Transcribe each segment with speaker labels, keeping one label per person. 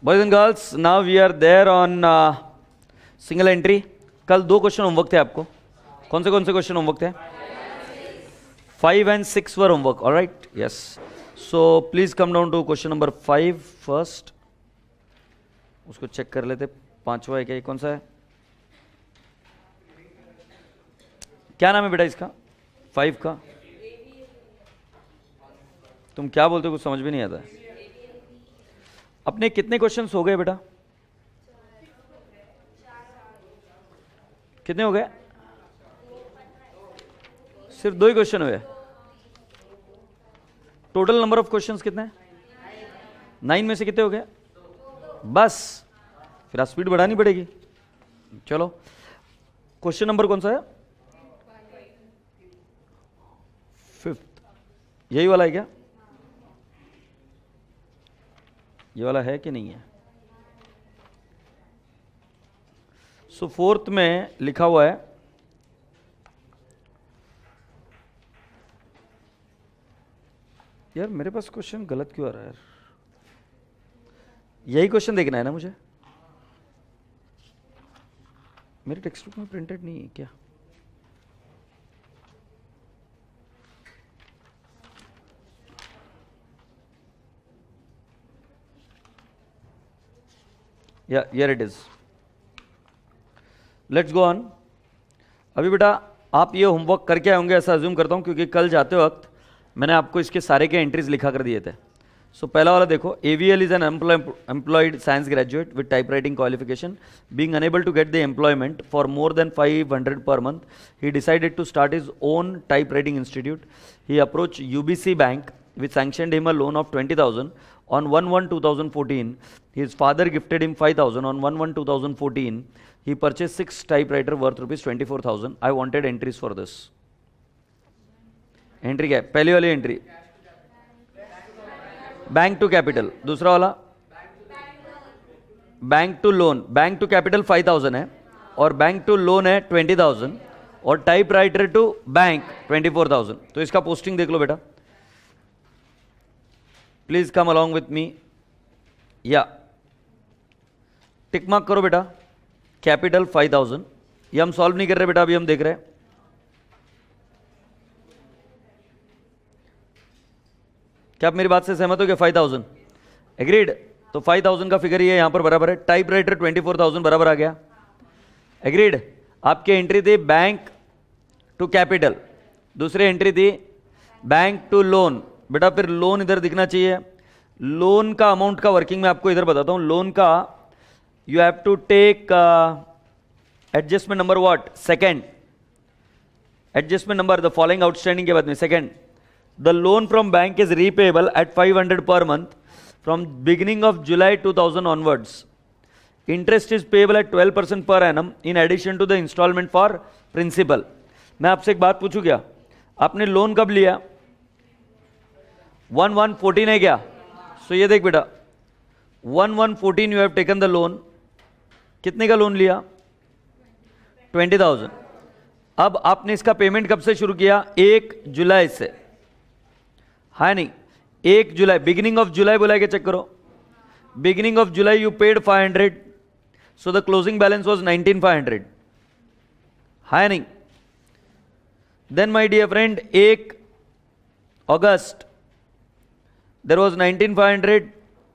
Speaker 1: Boys and girls, now we are there on single entry. कल 2 question homework थे आपको. कौन से क्वेश्चन होमवर्क थे? 5 and 6 were homework. All right, yes. So please come down to question number 5 first. उसको check कर लेते. 5वां है क्या? ये कौन सा है? क्या नाम है बेटा इसका? 5 का तुम क्या बोलते हो? कुछ समझ भी नहीं आता. अपने कितने क्वेश्चंस हो गए बेटा? कितने हो गए? सिर्फ 2 ही क्वेश्चन हुए. टोटल नंबर ऑफ क्वेश्चंस कितने हैं? 9 में से कितने हो गए? बस. फिर स्पीड बढ़ानी पड़ेगी. चलो, क्वेश्चन नंबर कौन सा है? 5th. यही वाला है क्या? ये वाला है कि नहीं है? सो 4th में लिखा हुआ है यार. मेरे पास क्वेश्चन गलत क्यों आ रहा है यार? यही क्वेश्चन देखना है ना मुझे? मेरे टेक्स्ट बुक में प्रिंटेड नहीं है क्या? या here it is. Let's go on. अभी बेटा आप ये होमवर्क करके आए होंगे ऐसा अज्यूम करता हूं, क्योंकि कल जाते वक्त मैंने आपको इसके सारे के एंट्रीज लिखा कर दिए थे. सो पहला वाला देखो. AVL is an employed science graduate with typewriting qualification being unable to get the employment for more than 500 per month. He decided to start his own typewriting institute. He approached UBC Bank, which sanctioned him a loan of 20,000 on 1/1/2014. His father gifted him 5,000 on 1/1/2014. He purchased 6 typewriter worth rupees 24,000. I wanted entries for this. Entry क्या है? पहली वाली entry bank to capital. दूसरा वाला bank to loan. Bank to capital 5,000 है और bank to loan है 20,000 और टाइप राइटर टू बैंक 24,000. तो इसका पोस्टिंग देख लो बेटा. प्लीज कम अलॉन्ग विथ मी. या टिक मार्क करो बेटा. कैपिटल 5,000. ये हम सॉल्व नहीं कर रहे बेटा, अभी हम देख रहे हैं. क्या आप मेरी बात से सहमत हो? क्या 5,000 एग्रीड? तो 5,000 का फिगर ये यहां पर बराबर है. टाइप राइटर 24,000 बराबर आ गया. एग्रीड? आपकी एंट्री थी बैंक टू कैपिटल, दूसरी एंट्री थी बैंक टू लोन. बेटा फिर लोन इधर दिखना चाहिए. लोन का अमाउंट का वर्किंग मैं आपको इधर बताता हूं. लोन का you have to take adjustment number what? Second adjustment number. The following outstanding के बाद में second. The loan from bank is repayable at 500 per month from beginning of July 2000 onwards. Interest is payable at 12% per annum in addition to the installment for principal. मैं आपसे एक बात पूछूं क्या? आपने लोन कब लिया? 1/1/14 है क्या? सो ये देख बेटा 1/1/14 you have taken the loan. कितने का लोन लिया? 20,000. अब आपने इसका पेमेंट कब से शुरू किया? 1 जुलाई से. है नहीं? 1 जुलाई. बिगिनिंग ऑफ जुलाई बोला है क्या? चेक करो. Beginning of July you paid 500. So the closing balance was 19,500. है नहीं? Then my dear friend 1 August there was 19,500.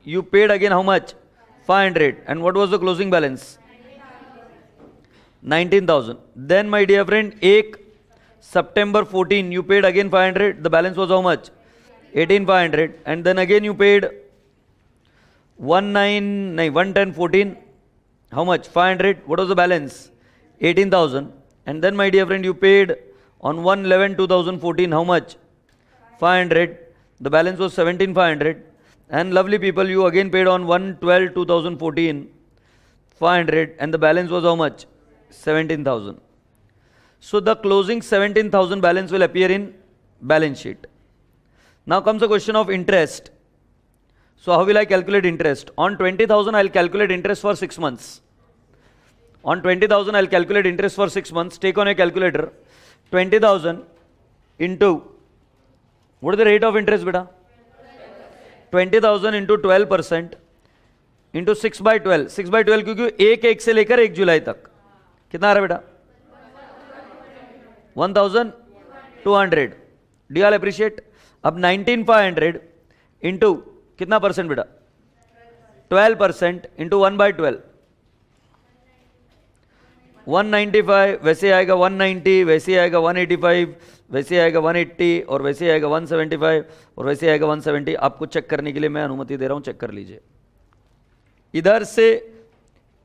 Speaker 1: You paid again how much? 500. And what was the closing balance? 19,000. Then my dear friend 1 September 14 you paid again 500. The balance was how much? 18,500. And then again you paid 11014. How much? 500. What was the balance? 18,000. And then my dear friend you paid on 1/11/2014 how much? 500. The balance was 17,500. And lovely people, you again paid on 1/12/2014 500 and the balance was how much? 17,000. So the closing 17,000 balance will appear in balance sheet. Now comes the question of interest. So how will I calculate interest? On 20,000 I will calculate interest for 6 months. On 20,000 I will calculate interest for 6 months. Take on a calculator. 20,000 into, what is the rate of interest beta? 20,000 into 12%. Into 6/12, 6/12 क्योंकि 1 से लेकर 1 जुलाई तक कितना आ रहा है बेटा? 1200. Do you all appreciate? अब 19,500 into कितना परसेंट बेटा? 12% इंटू 1/12, 195. वैसे आएगा 190, वैसे आएगा 185, वैसे आएगा 180 और वैसे आएगा 175 और वैसे आएगा 170. आपको चेक करने के लिए मैं अनुमति दे रहा हूं, चेक कर लीजिए. इधर से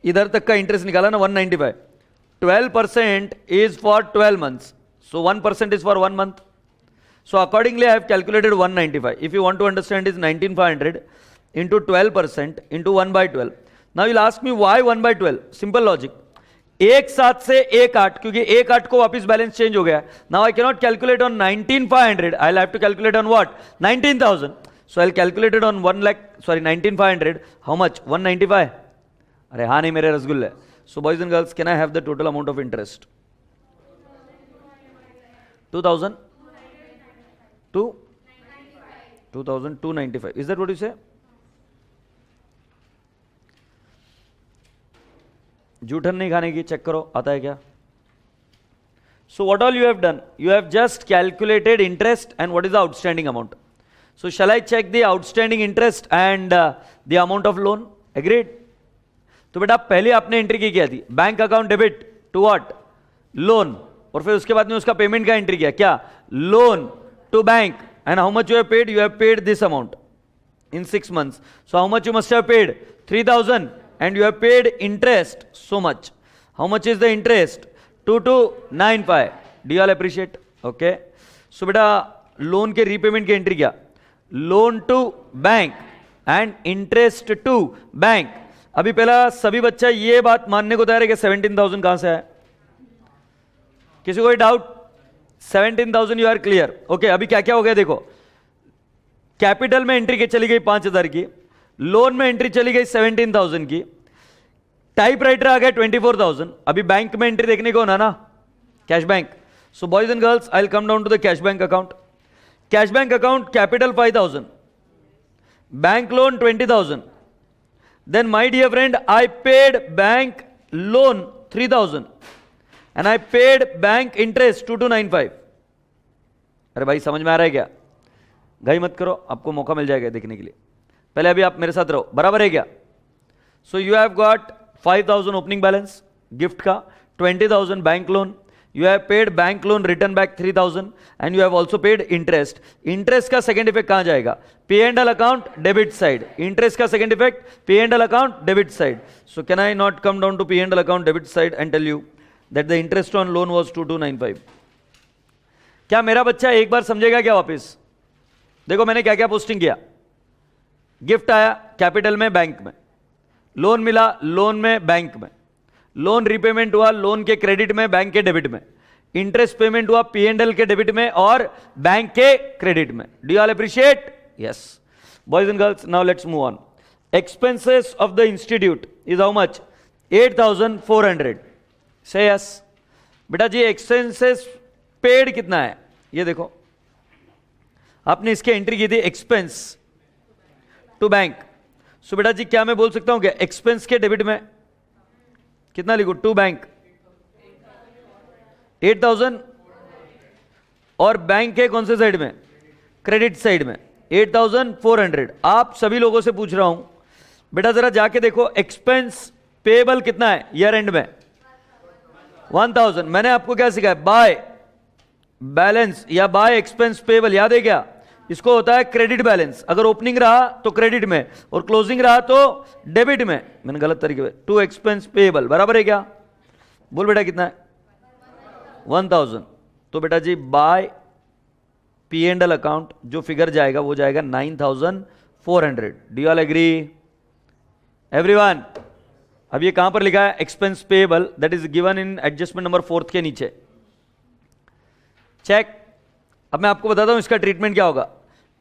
Speaker 1: इधर तक का इंटरेस्ट निकाला ना 195. 12% is for 12 months. So 1% is for 1 month. So accordingly I have calculated 195. If you want to understand is 19,500 into 12% into 1/12. Now you'll ask me why 1/12? Simple logic. एक साथ से 1/8 क्योंकि 1/8 को वापस बैलेंस चेंज हो गया. Now I cannot calculate on 19,500. I'll have to calculate on what? 19,000. So I'll calculate it on 19,500. How much? 195. अरे हाँ नहीं मेरे रसगुल्ले. So boys and girls, can I have the total amount of interest? 2,000? 2,295. Is that what you say? जूठन नहीं खाने की, check करो आता है क्या? So what all you have done? You have just calculated interest and what is the outstanding amount. So shall I check the outstanding interest and the amount of loan? Agreed? तो बेटा पहले आपने entry की क्या थी? Bank account debit to what? Loan. और फिर उसके बाद में उसका पेमेंट का एंट्री किया क्या? Loan to bank. And how much you have paid? You have paid this amount in 6 months. So how much you must have paid? 3,000. And you have paid interest so much. How much is the interest? 2,295. Do you all appreciate? Okay. So बेटा loan के repayment की entry क्या? Loan to bank and interest to bank. अभी पहला सभी बच्चा ये बात मानने को तैयार है कि 17,000 कहां से है? किसी कोई doubt? 17,000 you are clear? Okay. अभी क्या क्या हो गया देखो. कैपिटल में एंट्री चली गई 5,000 की, लोन में एंट्री चली गई 17,000 की, टाइपराइटर आ गया 24,000. अभी बैंक में एंट्री देखने को ना cash bank. So boys and girls I will come down to the cash bank account. Cash bank account capital 5,000, bank loan 20,000. Then my dear friend, I paid bank loan 3,000 and I paid bank interest 2,295. अरे भाई समझ में आ रहा है क्या? घाई मत करो, आपको मौका मिल जाएगा देखने के लिए. पहले अभी आप मेरे साथ रहो. बराबर है क्या? So you have got 5,000 opening balance gift का, 20,000 bank loan. You have paid bank loan, return back 3,000 and you have also paid interest. Interest का second effect कहां जाएगा? P&L account debit side. Interest का second effect P&L account debit side. So can I not come down to P&L account debit side and tell you that the interest on loan was 2,295? क्या मेरा बच्चा एक बार समझेगा क्या वापस? देखो मैंने क्या क्या पोस्टिंग किया. गिफ्ट आया कैपिटल में, बैंक में. लोन मिला लोन में, बैंक में. लोन रीपेमेंट हुआ लोन के क्रेडिट में, बैंक के डेबिट में. इंटरेस्ट पेमेंट हुआ P&L के डेबिट में और बैंक के क्रेडिट में. Do you all appreciate? Yes. Boys and girls now let's move on. Expenses of the institute is how much? 8,400. से यस. बेटा जी एक्सपेंसेस पेड कितना है? ये देखो आपने इसके एंट्री की थी एक्सपेंस टू बैंक. सो बेटा जी क्या मैं बोल सकता हूं क्या एक्सपेंस के डेबिट में कितना लिखो? टू बैंक 8,000 और बैंक के कौन से साइड में? क्रेडिट साइड में 8,400. आप सभी लोगों से पूछ रहा हूं बेटा जरा जाके देखो एक्सपेंस पेबल कितना है ईयर एंड में? 1,000. मैंने आपको क्या सिखाया? बाय बैलेंस या बाय एक्सपेंस पेबल. याद है क्या? इसको होता है क्रेडिट बैलेंस. अगर ओपनिंग रहा तो क्रेडिट में और क्लोजिंग रहा तो डेबिट में. मैंने गलत तरीके से टू एक्सपेंस पेबल. बराबर है क्या? बोल बेटा कितना है? 1,000. तो बेटा जी बाय P&L अकाउंट जो फिगर जाएगा वो जाएगा 9,400. Do you all agree? Everyone. अब ये कहां पर लिखा है? Expense payable. That is given in adjustment number 4 के नीचे. चेक. अब मैं आपको बताता हूं इसका ट्रीटमेंट क्या होगा.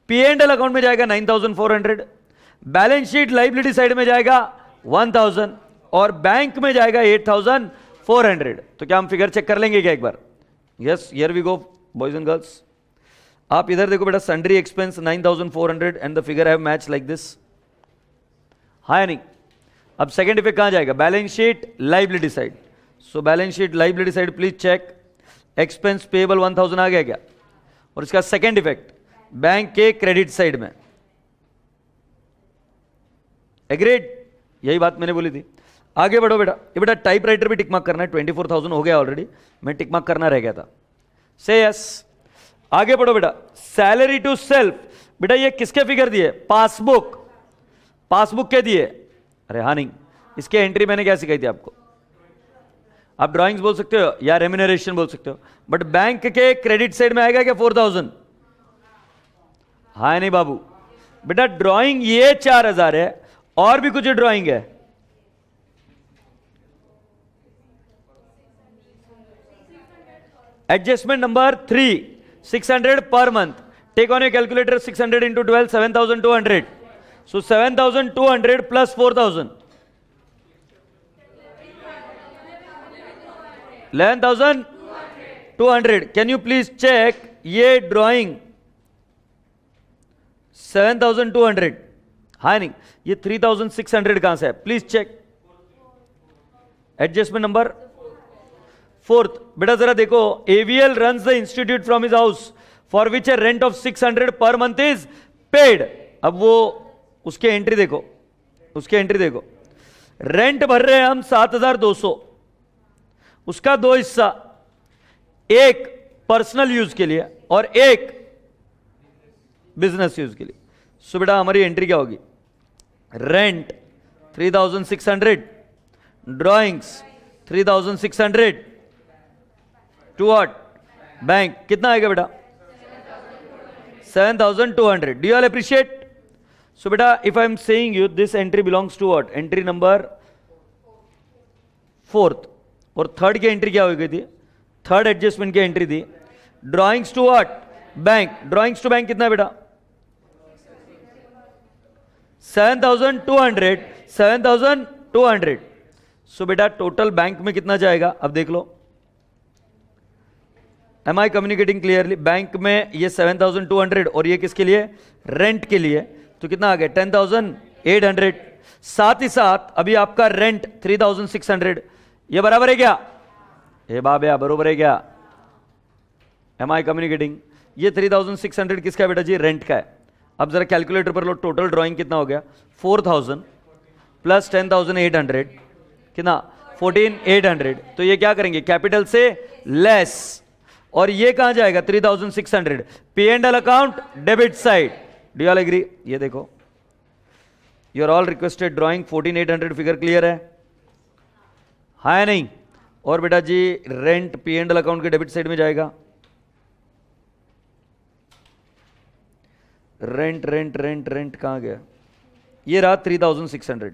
Speaker 1: P&L अकाउंट में जाएगा 9,400, बैलेंस शीट लाइबिलिटी साइड में जाएगा 1,000 और बैंक में जाएगा 8,400. तो क्या हम फिगर चेक कर लेंगे क्या एक बार? Yes, here we go boys and girls. आप इधर देखो बेटा, sundry expense 9,400 and the figure have match like this. हाँ या नहीं? अब सेकेंड इफेक्ट कहां जाएगा? Balance sheet liability side. So balance sheet liability side please check. Expense payable 1000 आ गया क्या? और इसका सेकेंड इफेक्ट बैंक के क्रेडिट साइड में। एग्रीड? यही बात मैंने बोली थी। आगे बढ़ो बेटा। ये बेटा टाइप राइटर भी टिक मार्क करना है। 24,000 हो गया ऑलरेडी, मैं टिक मार्क करना रह गया था। से यस। आगे बढ़ो बेटा। सैलरी टू सेल्फ, बेटा ये किसके फिगर दिए? पासबुक। पासबुक के दिए? अरे हाँ नहीं, इसके एंट्री मैंने क्या सिखाई थी आपको? आप ड्राइंग्स बोल सकते हो या रेम्यूनरेशन बोल सकते हो, बट बैंक के क्रेडिट साइड में आएगा क्या 4,000? हाँ नहीं बाबू, बेटा ड्राइंग ये 4,000 है, और भी कुछ ड्राइंग है। Adjustment number 3, 600 per month. Take on a calculator, 600 into 12, 7,200. So 7,200 plus 4,000, 11,200. Can you please check ये ड्राइंग 7,200? हाँ नहीं, ये 3,600 कहां से है? Please check. Adjustment number 4th। बेटा जरा देखो, AVL runs the institute from his house for which a rent of 600 per month is paid. अब वो उसके एंट्री देखो, उसके एंट्री देखो। रेंट भर रहे हैं हम 7,200, उसका 2 हिस्सा, एक पर्सनल यूज के लिए और एक बिजनेस यूज के लिए। सो बेटा हमारी एंट्री क्या होगी? Rent 3,600, drawings 3,600 to what? Bank. कितना आएगा बेटा? 7,200. Do you all appreciate? So बेटा if I am saying you this entry belongs to what? Entry number 4th। और थर्ड की एंट्री क्या हो गई थी? थर्ड एडजस्टमेंट की एंट्री थी drawings to what? Bank. Drawings to bank कितना है बेटा? 7,200, 7,200। सो बेटा टोटल बैंक में कितना जाएगा? अब देख लो, एम आई कम्युनिकेटिंग क्लियरली? बैंक में ये 7,200 और ये किसके लिए? रेंट के लिए। तो कितना आ गया? 10,800। साथ ही साथ अभी आपका रेंट 3,600, ये बराबर है क्या? ए बाबा बरोबर है क्या? एम आई कम्युनिकेटिंग? ये 3,600 किसका है बेटा जी? रेंट का है। अब जरा कैलकुलेटर पर लो, टोटल ड्राइंग कितना हो गया? 4,000 प्लस 10,800 कितना? 14,800। तो ये क्या करेंगे? कैपिटल से लेस। और ये कहां जाएगा? 3,600 P&L account debit side. Do you all agree? ये देखो, you are all requested drawing 14,800 figure clear है? हाँ या नहीं? और बेटा जी रेंट P&L अकाउंट के डेबिट साइड में जाएगा। रेंट रेंट रेंट रेंट कहां गया? ये रहा 3,600।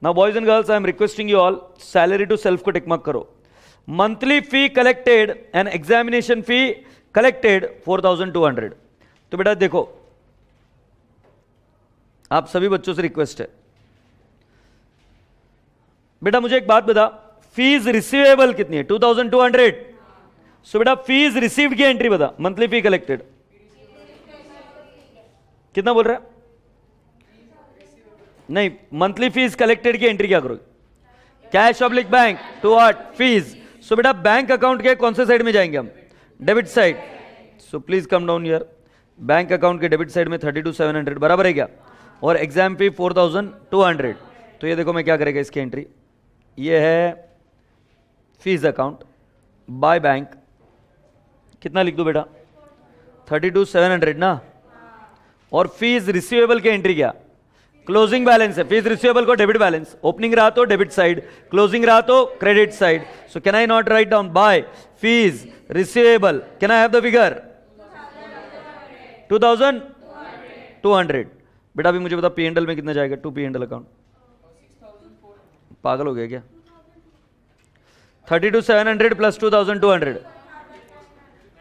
Speaker 1: Now boys and girls, I am requesting you all, salary to self को टिक मार्क करो। Monthly fee collected and examination fee collected 4,200। तो बेटा देखो, आप सभी बच्चों से रिक्वेस्ट है, बेटा मुझे एक बात बता, फीस रिसीवेबल कितनी है? 2,200। सो बेटा फीस रिसीव्ड की एंट्री बता। मंथली फी कलेक्टेड कितना बोल रहा है? नहीं, मंथली फीस कलेक्टेड की एंट्री क्या करोगे? Cash oblique bank to what? Fees. So बेटा बैंक अकाउंट के कौन से साइड में जाएंगे हम? Debit side. So please come down here. Bank account के डेबिट साइड में 32,700 बराबर है क्या? और एग्जाम फी 4,200। तो ये देखो मैं क्या करेगा इसकी एंट्री, ये है फीस अकाउंट बाय बैंक। कितना लिख दो बेटा? 32,700 ना। और फीस रिसीवेबल की एंट्री क्या? क्लोजिंग बैलेंस है। फीस रिसीवेबल को डेबिट बैलेंस, ओपनिंग रहा तो डेबिट साइड, क्लोजिंग रहा तो credit side. So can I not write down by fees receivable? Can I have the figure? 2,200। बेटा अभी मुझे बता P&L में कितना जाएगा? To P&L account. पागल हो गया क्या? 32,700 प्लस 2,200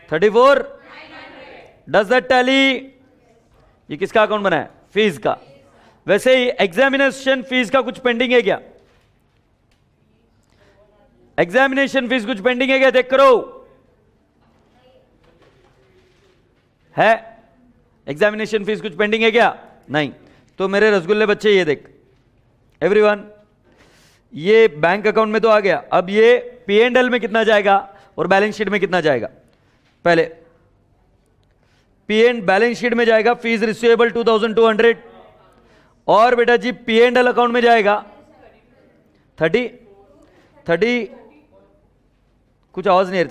Speaker 1: 34। Does that tally? ये किसका अकाउंट बना है? फीस का। वैसे ही एग्जामिनेशन फीस का कुछ पेंडिंग है क्या? एग्जामिनेशन फीस कुछ पेंडिंग है क्या? देख करो, है एग्जामिनेशन फीस कुछ पेंडिंग है क्या? नहीं। तो मेरे रसगुल्ले बच्चे ये देख, एवरीवन ये बैंक अकाउंट में तो आ गया, अब ये P&L में कितना जाएगा और बैलेंस शीट में कितना जाएगा? पहले बैलेंस शीट में जाएगा फीस रिसीवेबल 2200 और बेटा जी P&L अकाउंट में जाएगा 30 कुछ आवाज नहीं है,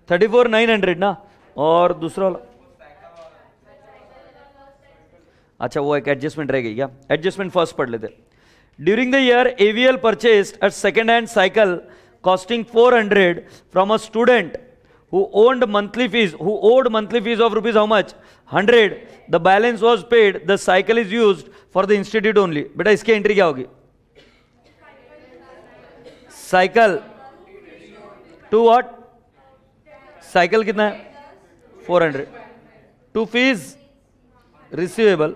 Speaker 1: 34,900 ना, और दूसरा वाला अच्छा वो एक एडजस्टमेंट रह गई क्या? एडजस्टमेंट फर्स्ट पढ़ लेते। During the year AVL purchased a second hand cycle costing 400 from a student who owed monthly fees of rupees how much? 100. The balance was paid. The cycle is used for the institute only. बेटा इसकी entry क्या होगी? Cycle to what? Cycle कितना है? 400 to fees receivable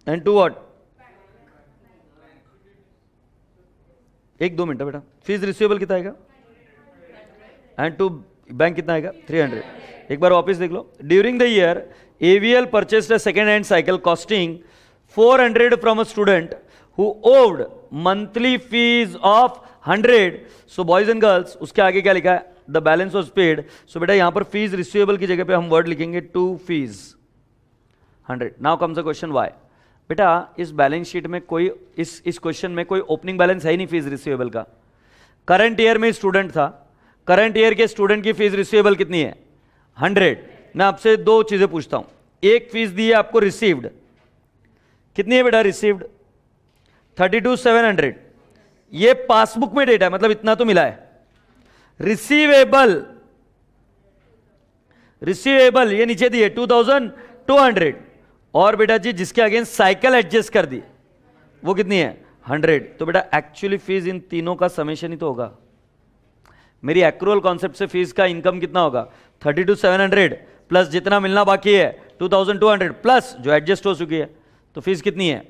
Speaker 1: and to what? एक दो minute बेटा, fees receivable कितना आएगा एंड टू बैंक कितना आएगा? 300। एक बार वापस देख लो। During the year AVL purchased a second hand cycle costing 400 from a student who owed monthly fees of 100। So boys and girls, उसके आगे क्या लिखा है? The balance was paid. So बेटा यहां पर फीस रिसीवेबल की जगह पे हम वर्ड लिखेंगे to fees 100। Now comes the question why. बेटा इस बैलेंस शीट में कोई इस क्वेश्चन में कोई ओपनिंग बैलेंस है ही नहीं फीस रिसीवेबल का। करंट ईयर में स्टूडेंट था, करंट ईयर के स्टूडेंट की फीस रिसीवेबल कितनी है? 100। मैं आपसे दो चीजें पूछता हूं, एक फीस दी है आपको रिसीव्ड, कितनी है बेटा रिसीव्ड? 32,700। ये पासबुक में डेटा है, मतलब इतना तो मिला है। रिसीवेबल ये नीचे दी है 2,200 और बेटा जी जिसके अगेंस्ट साइकिल एडजस्ट कर दी वो कितनी है? 100। तो बेटा एक्चुअली फीस इन तीनों का समेशन ही तो होगा। मेरी एक्रूअल कॉन्सेप्ट से फीस का इनकम कितना होगा? 32,700 प्लस जितना मिलना बाकी है 2,200 प्लस जो एडजस्ट हो चुकी है, तो फीस कितनी है?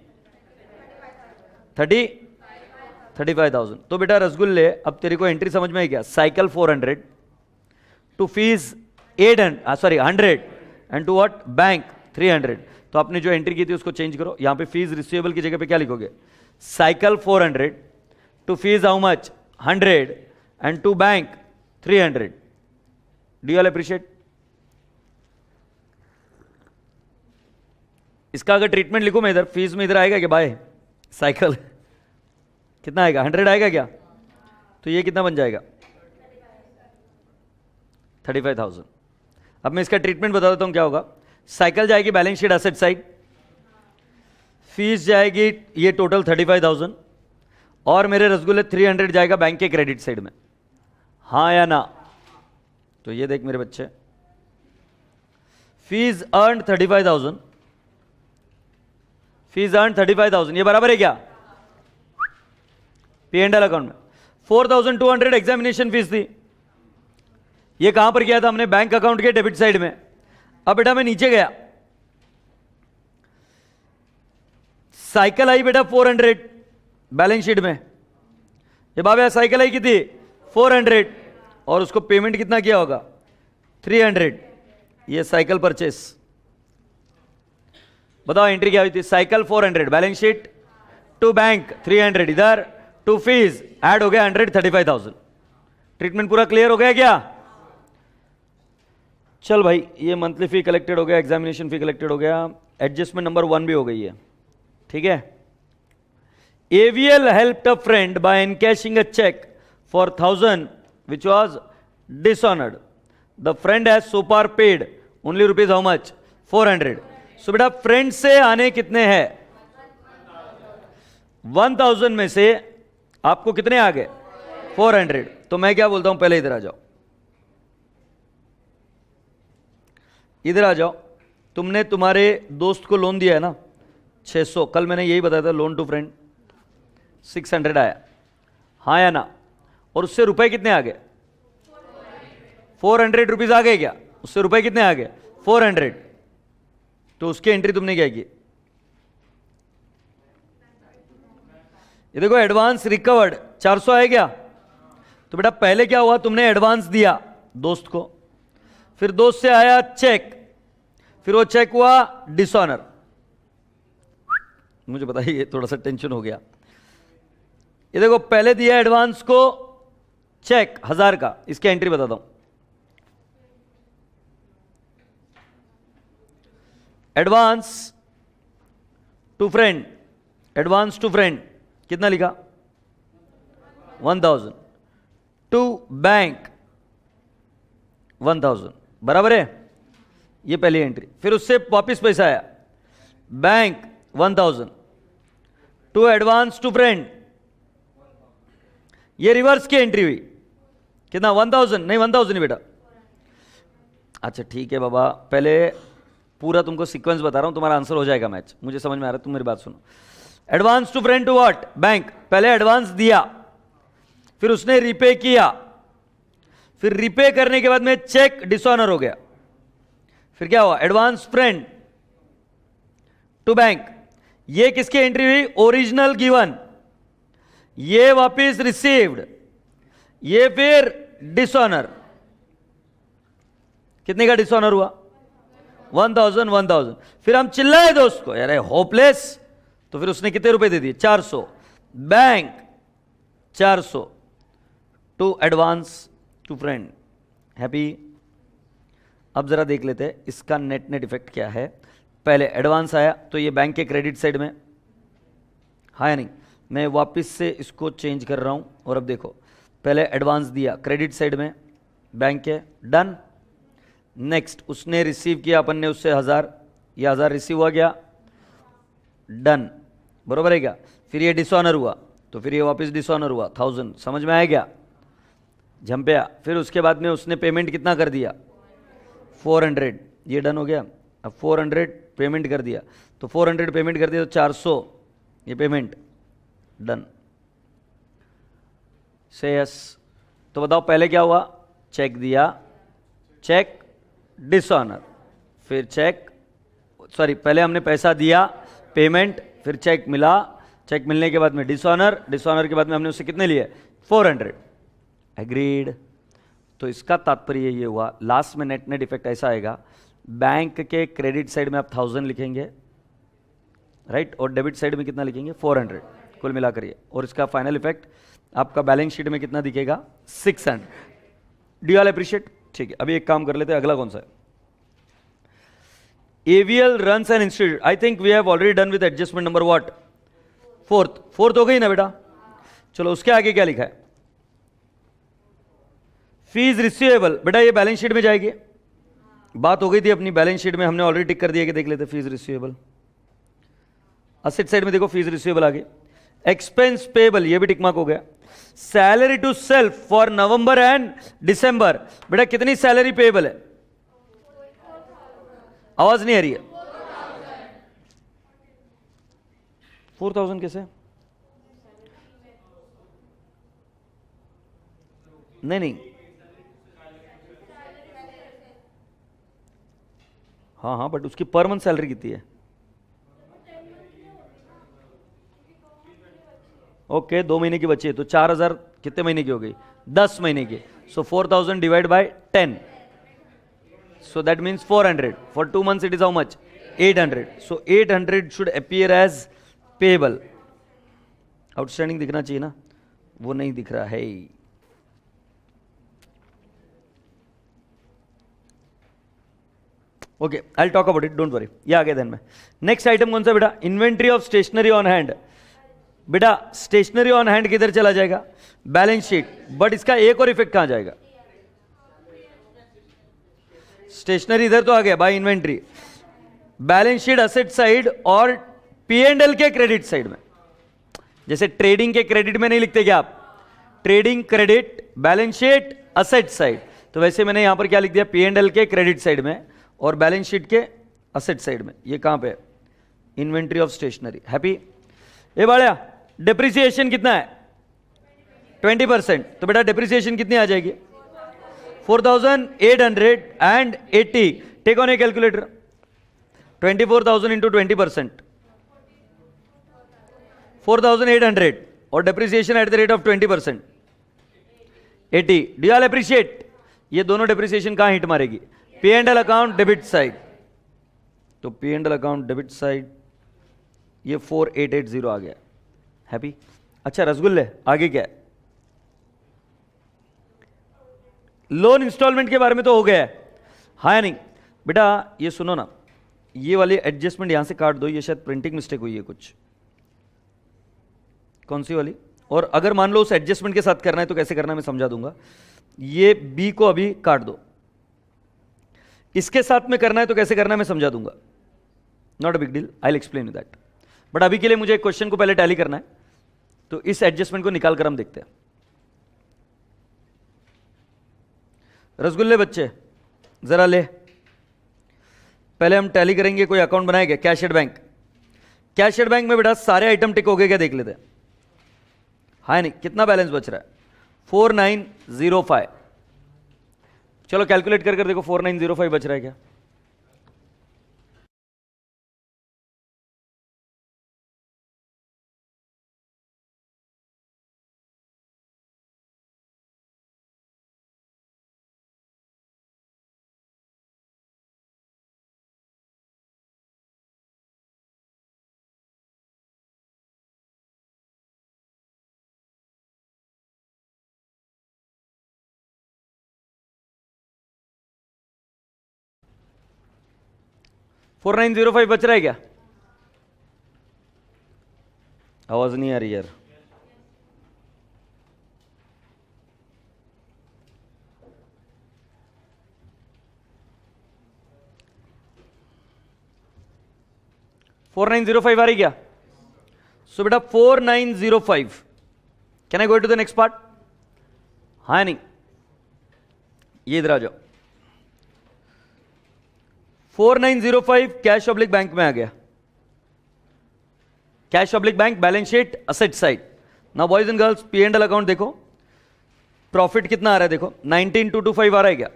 Speaker 1: 35,000। तो बेटा रसगुल्ले, अब तेरे को एंट्री समझ में आई क्या? Cycle 400 to fees 100 and to what? Bank 300। तो आपने जो एंट्री की थी उसको चेंज करो, यहां पे फीस रिसीवेबल की जगह पे क्या लिखोगे? Cycle 400 to fees how much? 100 and to bank 300। Do you all appreciate? इसका अगर ट्रीटमेंट लिखूं मैं इधर, फीस में इधर आएगा क्या बाय साइकिल? कितना आएगा? 100 आएगा क्या? तो ये कितना बन जाएगा? 35,000। अब मैं इसका ट्रीटमेंट बता देता हूं क्या होगा। साइकिल जाएगी balance sheet asset side, fees जाएगी ये टोटल 35,000 और मेरे रसगुल्ले 300 जाएगा बैंक के क्रेडिट साइड में, हाँ या ना? तो ये देख मेरे बच्चे, फीस अर्न 35,000, फीस अर्न 35,000, ये बराबर है क्या? P&L अकाउंट में 4,200 एग्जामिनेशन फीस थी, ये कहां पर किया था हमने? बैंक अकाउंट के डेबिट साइड में। अब बेटा मैं नीचे गया, साइकिल आई बेटा 400 बैलेंस शीट में, ये बाबा साइकिल आई कितनी? 400 और उसको पेमेंट कितना किया होगा? 300। ये साइकिल परचेस, बताओ एंट्री क्या हुई थी? Cycle 400 balance sheet to bank 300, इधर टू फीस ऐड हो गया 100, 35,000। ट्रीटमेंट पूरा क्लियर हो गया क्या? चल भाई, ये मंथली फी कलेक्टेड हो गया, एग्जामिनेशन फी कलेक्टेड हो गया, एडजस्टमेंट नंबर 1 भी हो गई है, ठीक है। AVL helped a friend by encashing a check for 1,000 which was dishonored. The friend has so far paid only rupees how much? 400. So बेटा फ्रेंड से आने कितने हैं? 1,000 में से आपको कितने आ गए? 400। तो मैं क्या बोलता हूं, पहले इधर आ जाओ, इधर आ जाओ। तुमने तुम्हारे दोस्त को लोन दिया है ना 600, कल मैंने यही बताया था, लोन टू फ्रेंड 600 आया, हाँ या ना? और उससे रुपए कितने आ गए? 400 रुपीज आ गए क्या? उससे रुपए कितने आ गए? 400। तो उसकी एंट्री तुमने क्या की? ये देखो एडवांस रिकवर्ड 400 आया क्या? तो बेटा पहले क्या हुआ, तुमने एडवांस दिया दोस्त को, फिर दोस्त से आया चेक, फिर वो चेक हुआ डिसऑनर, मुझे बताइए, थोड़ा सा टेंशन हो गया। ये देखो, पहले दिया एडवांस को चेक 1000 का, इसकी एंट्री बताता हूं। Advance to friend, advance to friend कितना लिखा? 1000। टू बैंक 1000, बराबर है, ये पहली एंट्री। फिर उससे वापिस पैसा आया, bank 1000 to advance to friend, ये रिवर्स की एंट्री हुई, कितना? 1000 नहीं, 1000 नहीं बेटा। अच्छा ठीक है बाबा, पहले पूरा तुमको सीक्वेंस बता रहा हूं, तुम्हारा आंसर हो जाएगा मैच, मुझे समझ में आ रहा है, तुम मेरी बात सुनो। Advance to friend to what? Bank. पहले एडवांस दिया, फिर उसने रिपे किया, फिर रिपे करने के बाद में चेक डिसऑनर हो गया, फिर क्या हुआ? एडवांस फ्रेंड टू बैंक, ये किसकी एंट्री हुई? ओरिजिनल गिवन, ये वापिस रिसीव्ड, ये फिर डिसऑनर। कितने का डिसऑनर हुआ? 1000 1000। फिर हम चिल्लाए दोस्त को, यार होपलेस, तो फिर उसने कितने रुपए दे दिए? 400। Bank 400 to advance to friend, happy. अब जरा देख लेते हैं इसका नेट नेट इफेक्ट क्या है। पहले एडवांस आया तो ये बैंक के क्रेडिट साइड में, हाँ या नहीं? मैं वापस से इसको चेंज कर रहा हूं, और अब देखो, पहले एडवांस दिया क्रेडिट साइड में, बैंक के, डन। नेक्स्ट उसने रिसीव किया, अपन ने उससे 1000, ये 1000 रिसीव हुआ गया, डन, बरोबर है क्या? फिर ये डिसऑनर हुआ, तो फिर ये वापस डिसऑनर हुआ 1000, समझ में आया क्या? झंपया। फिर उसके बाद में उसने पेमेंट कितना कर दिया? 400, ये डन हो गया। अब 400 पेमेंट कर दिया, तो 400 पेमेंट कर दिया तो 400 ये पेमेंट, डन। से यस। तो बताओ पहले क्या हुआ? चेक दिया, चेक डिसऑनर, फिर चेक, सॉरी पहले हमने पैसा दिया, पेमेंट, फिर चेक मिला, चेक मिलने के बाद में डिसऑनर, डिसऑनर के बाद में हमने उससे कितने लिए? 400। एग्रीड। तो इसका तात्पर्य ये हुआ, लास्ट में नेट नेट इफेक्ट ऐसा आएगा, बैंक के क्रेडिट साइड में आप 1000 लिखेंगे, राइट, और डेबिट साइड में कितना लिखेंगे? 400, कुल मिलाकर ये। और इसका फाइनल इफेक्ट आपका बैलेंस शीट में कितना दिखेगा? 600। Do you all appreciate? ठीक है, अभी एक काम कर लेते हैं, अगला कौन सा है? AVL runs an institute. I think we have already done with adjustment number what? Fourth हो गई ना बेटा? चलो उसके आगे क्या लिखा है? फीस रिसीवेबल, बेटा ये बैलेंस शीट में जाएगी, बात हो गई थी अपनी, बैलेंस शीट में हमने ऑलरेडी टिक कर दिया कि देख लेते फीस रिसीवेबल। असेट साइड में देखो फीस रिसीवेबल आ गई। एक्सपेंस पेबल, ये भी टिक मार्क हो गया। Salary to self for November and December, बेटा कितनी सैलरी पेबल है? आवाज नहीं आ रही है। 4000 कैसे? नहीं, हाँ, बट उसकी पर मंथ सैलरी कितनी है? ओके, 2 महीने की बची है, तो 4000 कितने महीने की हो गई? 10 महीने की। सो 4000 divide by 10, so that means 400. For 2 months it is how much? 800. So 800 should appear as payable. Outstanding दिखना चाहिए ना, वो नहीं दिख रहा है। Okay, I talk about it, don't worry. ये आ गया ध्यान में। नेक्स्ट आइटम कौन सा बेटा? Inventory of stationery on hand. बेटा स्टेशनरी ऑन हैंड किधर चला जाएगा? बैलेंस शीट, बट इसका एक और इफेक्ट कहां जाएगा? स्टेशनरी इधर तो आ गया by inventory, balance sheet asset side और P&L के क्रेडिट साइड में। जैसे ट्रेडिंग के क्रेडिट में नहीं लिखते क्या आप? Trading credit, balance sheet asset side, तो वैसे मैंने यहां पर क्या लिख दिया? P&L के क्रेडिट साइड में और बैलेंस शीट के असेट साइड में। ये कहां पे? Inventory of stationery. हैप्पी? ये बढ़िया। डेप्रिसिएशन कितना है? 20%। तो बेटा डेप्रिसिएशन कितनी आ जाएगी? 4880। Take on a calculator. 24,000 into 20%, 4800, और depreciation at the rate of 20%, 80। Do you all appreciate? ये दोनों डेप्रिसिएशन कहां हिट मारेगी? P&L account debit side. तो P&L अकाउंट डेबिट साइड ये 4880 आ गया। हैप्पी? अच्छा रसगुल्ले, आगे क्या है? लोन इंस्टॉलमेंट के बारे में तो हो गया है, हाँ या नहीं? बेटा ये सुनो ना, ये वाली एडजस्टमेंट यहां से काट दो, ये शायद प्रिंटिंग मिस्टेक हुई है कुछ। कौन सी वाली? और अगर मान लो उस एडजस्टमेंट के साथ करना है तो कैसे करना है मैं समझा दूंगा। ये बी को अभी काट दो, इसके साथ में करना है तो कैसे करना है मैं समझा दूंगा। Not a big deal, I will explain you that. But अभी के लिए मुझे एक क्वेश्चन को पहले टैली करना है, तो इस एडजस्टमेंट को निकाल कर हम देखते हैं। रसगुल्ले बच्चे जरा ले, पहले हम टैली करेंगे। कोई अकाउंट बनाया क्या? Cash at bank. Cash at bank में बेटा सारे आइटम टिक हो गए क्या, देख लेते हैं। हाँ नहीं, कितना बैलेंस बच रहा है? 4905। चलो कैलकुलेट कर कर देखो 4905 बच रहा है क्या? $4905 बच रहा है क्या? आवाज नहीं आ रही यार। $4905 आ रही क्या? सो बेटा 4905। Can I go to the next part? हाँ नहीं, ये इधर आ जाओ। 4905 कैश ऑब्लिक बैंक में आ गया। Cash oblique bank, balance sheet, asset side. Now boys and girls, P and L account देखो, प्रॉफिट कितना आ रहा है देखो। 19225 आ रहा है क्या?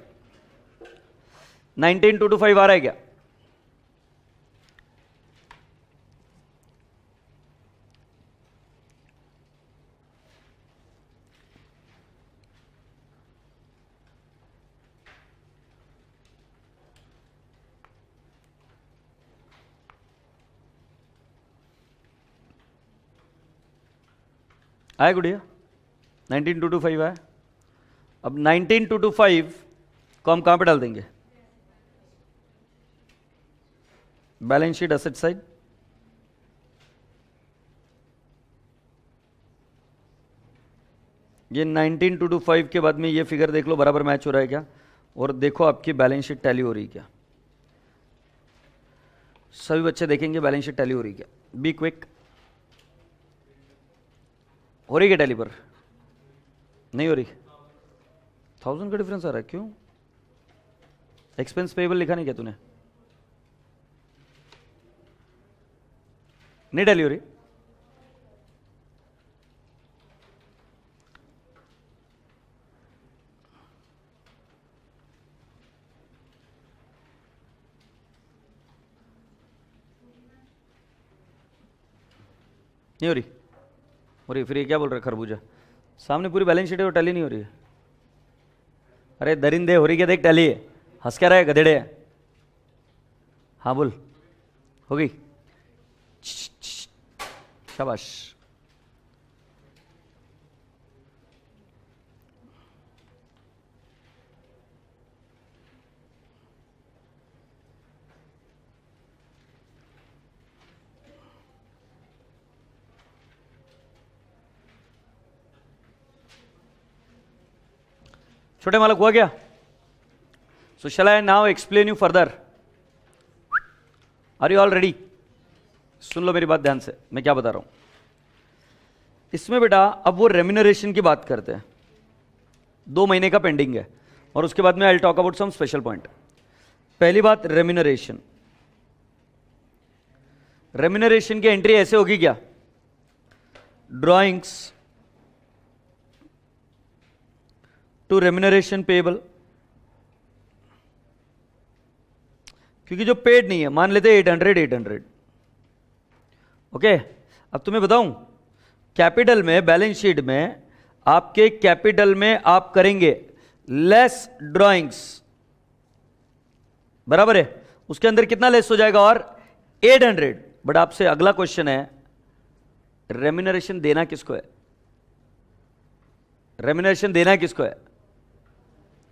Speaker 1: 19225 आ रहा है क्या? आया गुड़िया? 19225 आया। अब 19225 को हम कहां पे डाल देंगे? Balance sheet, asset side. ये 19225 के बाद में ये फिगर देख लो बराबर मैच हो रहा है क्या, और देखो आपकी बैलेंस शीट टैली हो रही है क्या। सभी बच्चे देखेंगे बैलेंस शीट टैली हो रही है क्या। Be quick. हो रही है टैली पर? नहीं हो रही। 1000 का डिफरेंस आ रहा है, क्यों? एक्सपेंस पेएबल लिखा नहीं क्या तूने? नहीं टैली हो रही? नहीं हो रही? हो रही? फिर ये क्या बोल रहा है खरबूजा? सामने पूरी बैलेंस शीट है और टैली नहीं हो रही है। अरे दरिंदे, हो रही क्या देख टैली है, हंस क्या रहा है गधेड़े। हाँ बोल, हो गई? शाबाश। छोटे मालक हुआ क्या? So shall I now explain you further? Are you all ready? सुन लो मेरी बात ध्यान से, मैं क्या बता रहा हूं इसमें बेटा। अब वो रेम्यूनरेशन की बात करते हैं, 2 महीने का पेंडिंग है, और उसके बाद में I will talk about some special point. पहली बात, रेम्यूनरेशन। रेम्यूनरेशन की एंट्री ऐसे होगी क्या? ड्रॉइंग्स टू रेम्यूनरेशन पेएबल, क्योंकि जो पेड नहीं है, मान लेते 800। ओके, अब तुम्हें बताऊं, कैपिटल में, बैलेंस शीट में, आपके कैपिटल में आप करेंगे लेस ड्रॉइंग्स, बराबर है? उसके अंदर कितना लेस हो जाएगा? और 800, बट आपसे अगला क्वेश्चन है, रेम्यूनरेशन देना किसको है? रेम्यूनरेशन देना किसको है?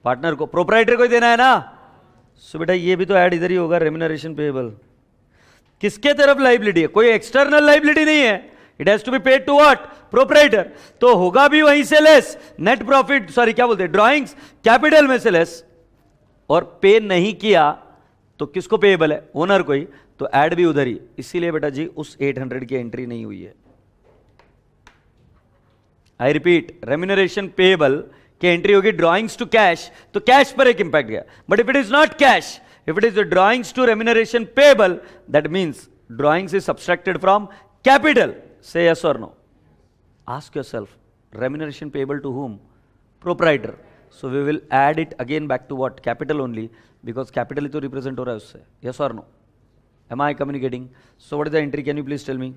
Speaker 1: पार्टनर को, प्रोप्राइटर को ही देना है ना। सो बेटा ये भी तो ऐड इधर ही होगा, रेम्यूनरेशन पेएबल किसके तरफ लाइबिलिटी है? कोई एक्सटर्नल लाइबिलिटी नहीं है, it has to be paid to what? Proprietor. तो होगा भी वहीं से लेस, नेट प्रॉफिट, सॉरी क्या बोलते हैं, ड्रॉइंग्स कैपिटल में से लेस, और पे नहीं किया तो किसको पेएबल है? ओनर को ही, तो ऐड भी उधर ही। इसीलिए बेटा जी उस 800 की एंट्री नहीं हुई है। आई रिपीट, रेम्यूनरेशन पेएबल की एंट्री होगी ड्रॉइंग्स टू कैश, तो कैश पर एक इंपैक्ट गया। But if it is not cash, if it is the drawings to remuneration payable, that means drawings is subtracted from capital. Say yes or no. Ask yourself, remuneration payable to whom? Proprietor. So we will add it again back to what? Capital only, because capital to represent हो रहा है उससे. Yes or no? Am I communicating? So what is the entry? Can you please tell me?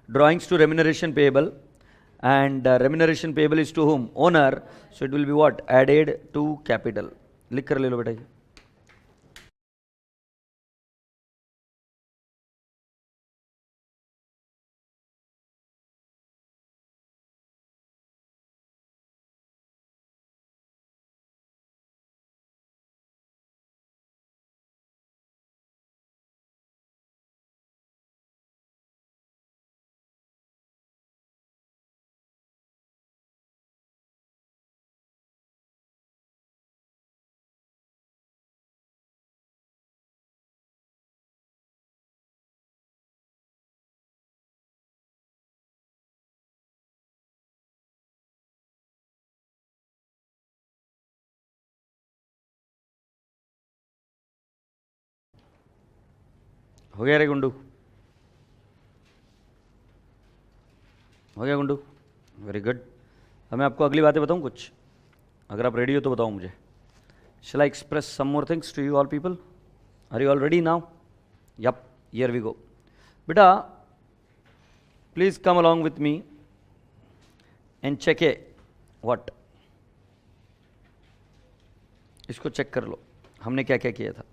Speaker 1: Drawings to remuneration payable, and remuneration payable is to whom? Owner. So it will be what? Added to capital. लिख कर ले लो बेटा। हो गया रे गुंडू? हो गया Gundu? Very good. अब मैं आपको अगली बातें बताऊं कुछ, अगर आप रेडी हो तो बताओ मुझे। Shall I express some more things to you all people? Are you all ready now? Yup, here we go. बेटा please come along with me and check a what, इसको चेक कर लो हमने क्या क्या किया था।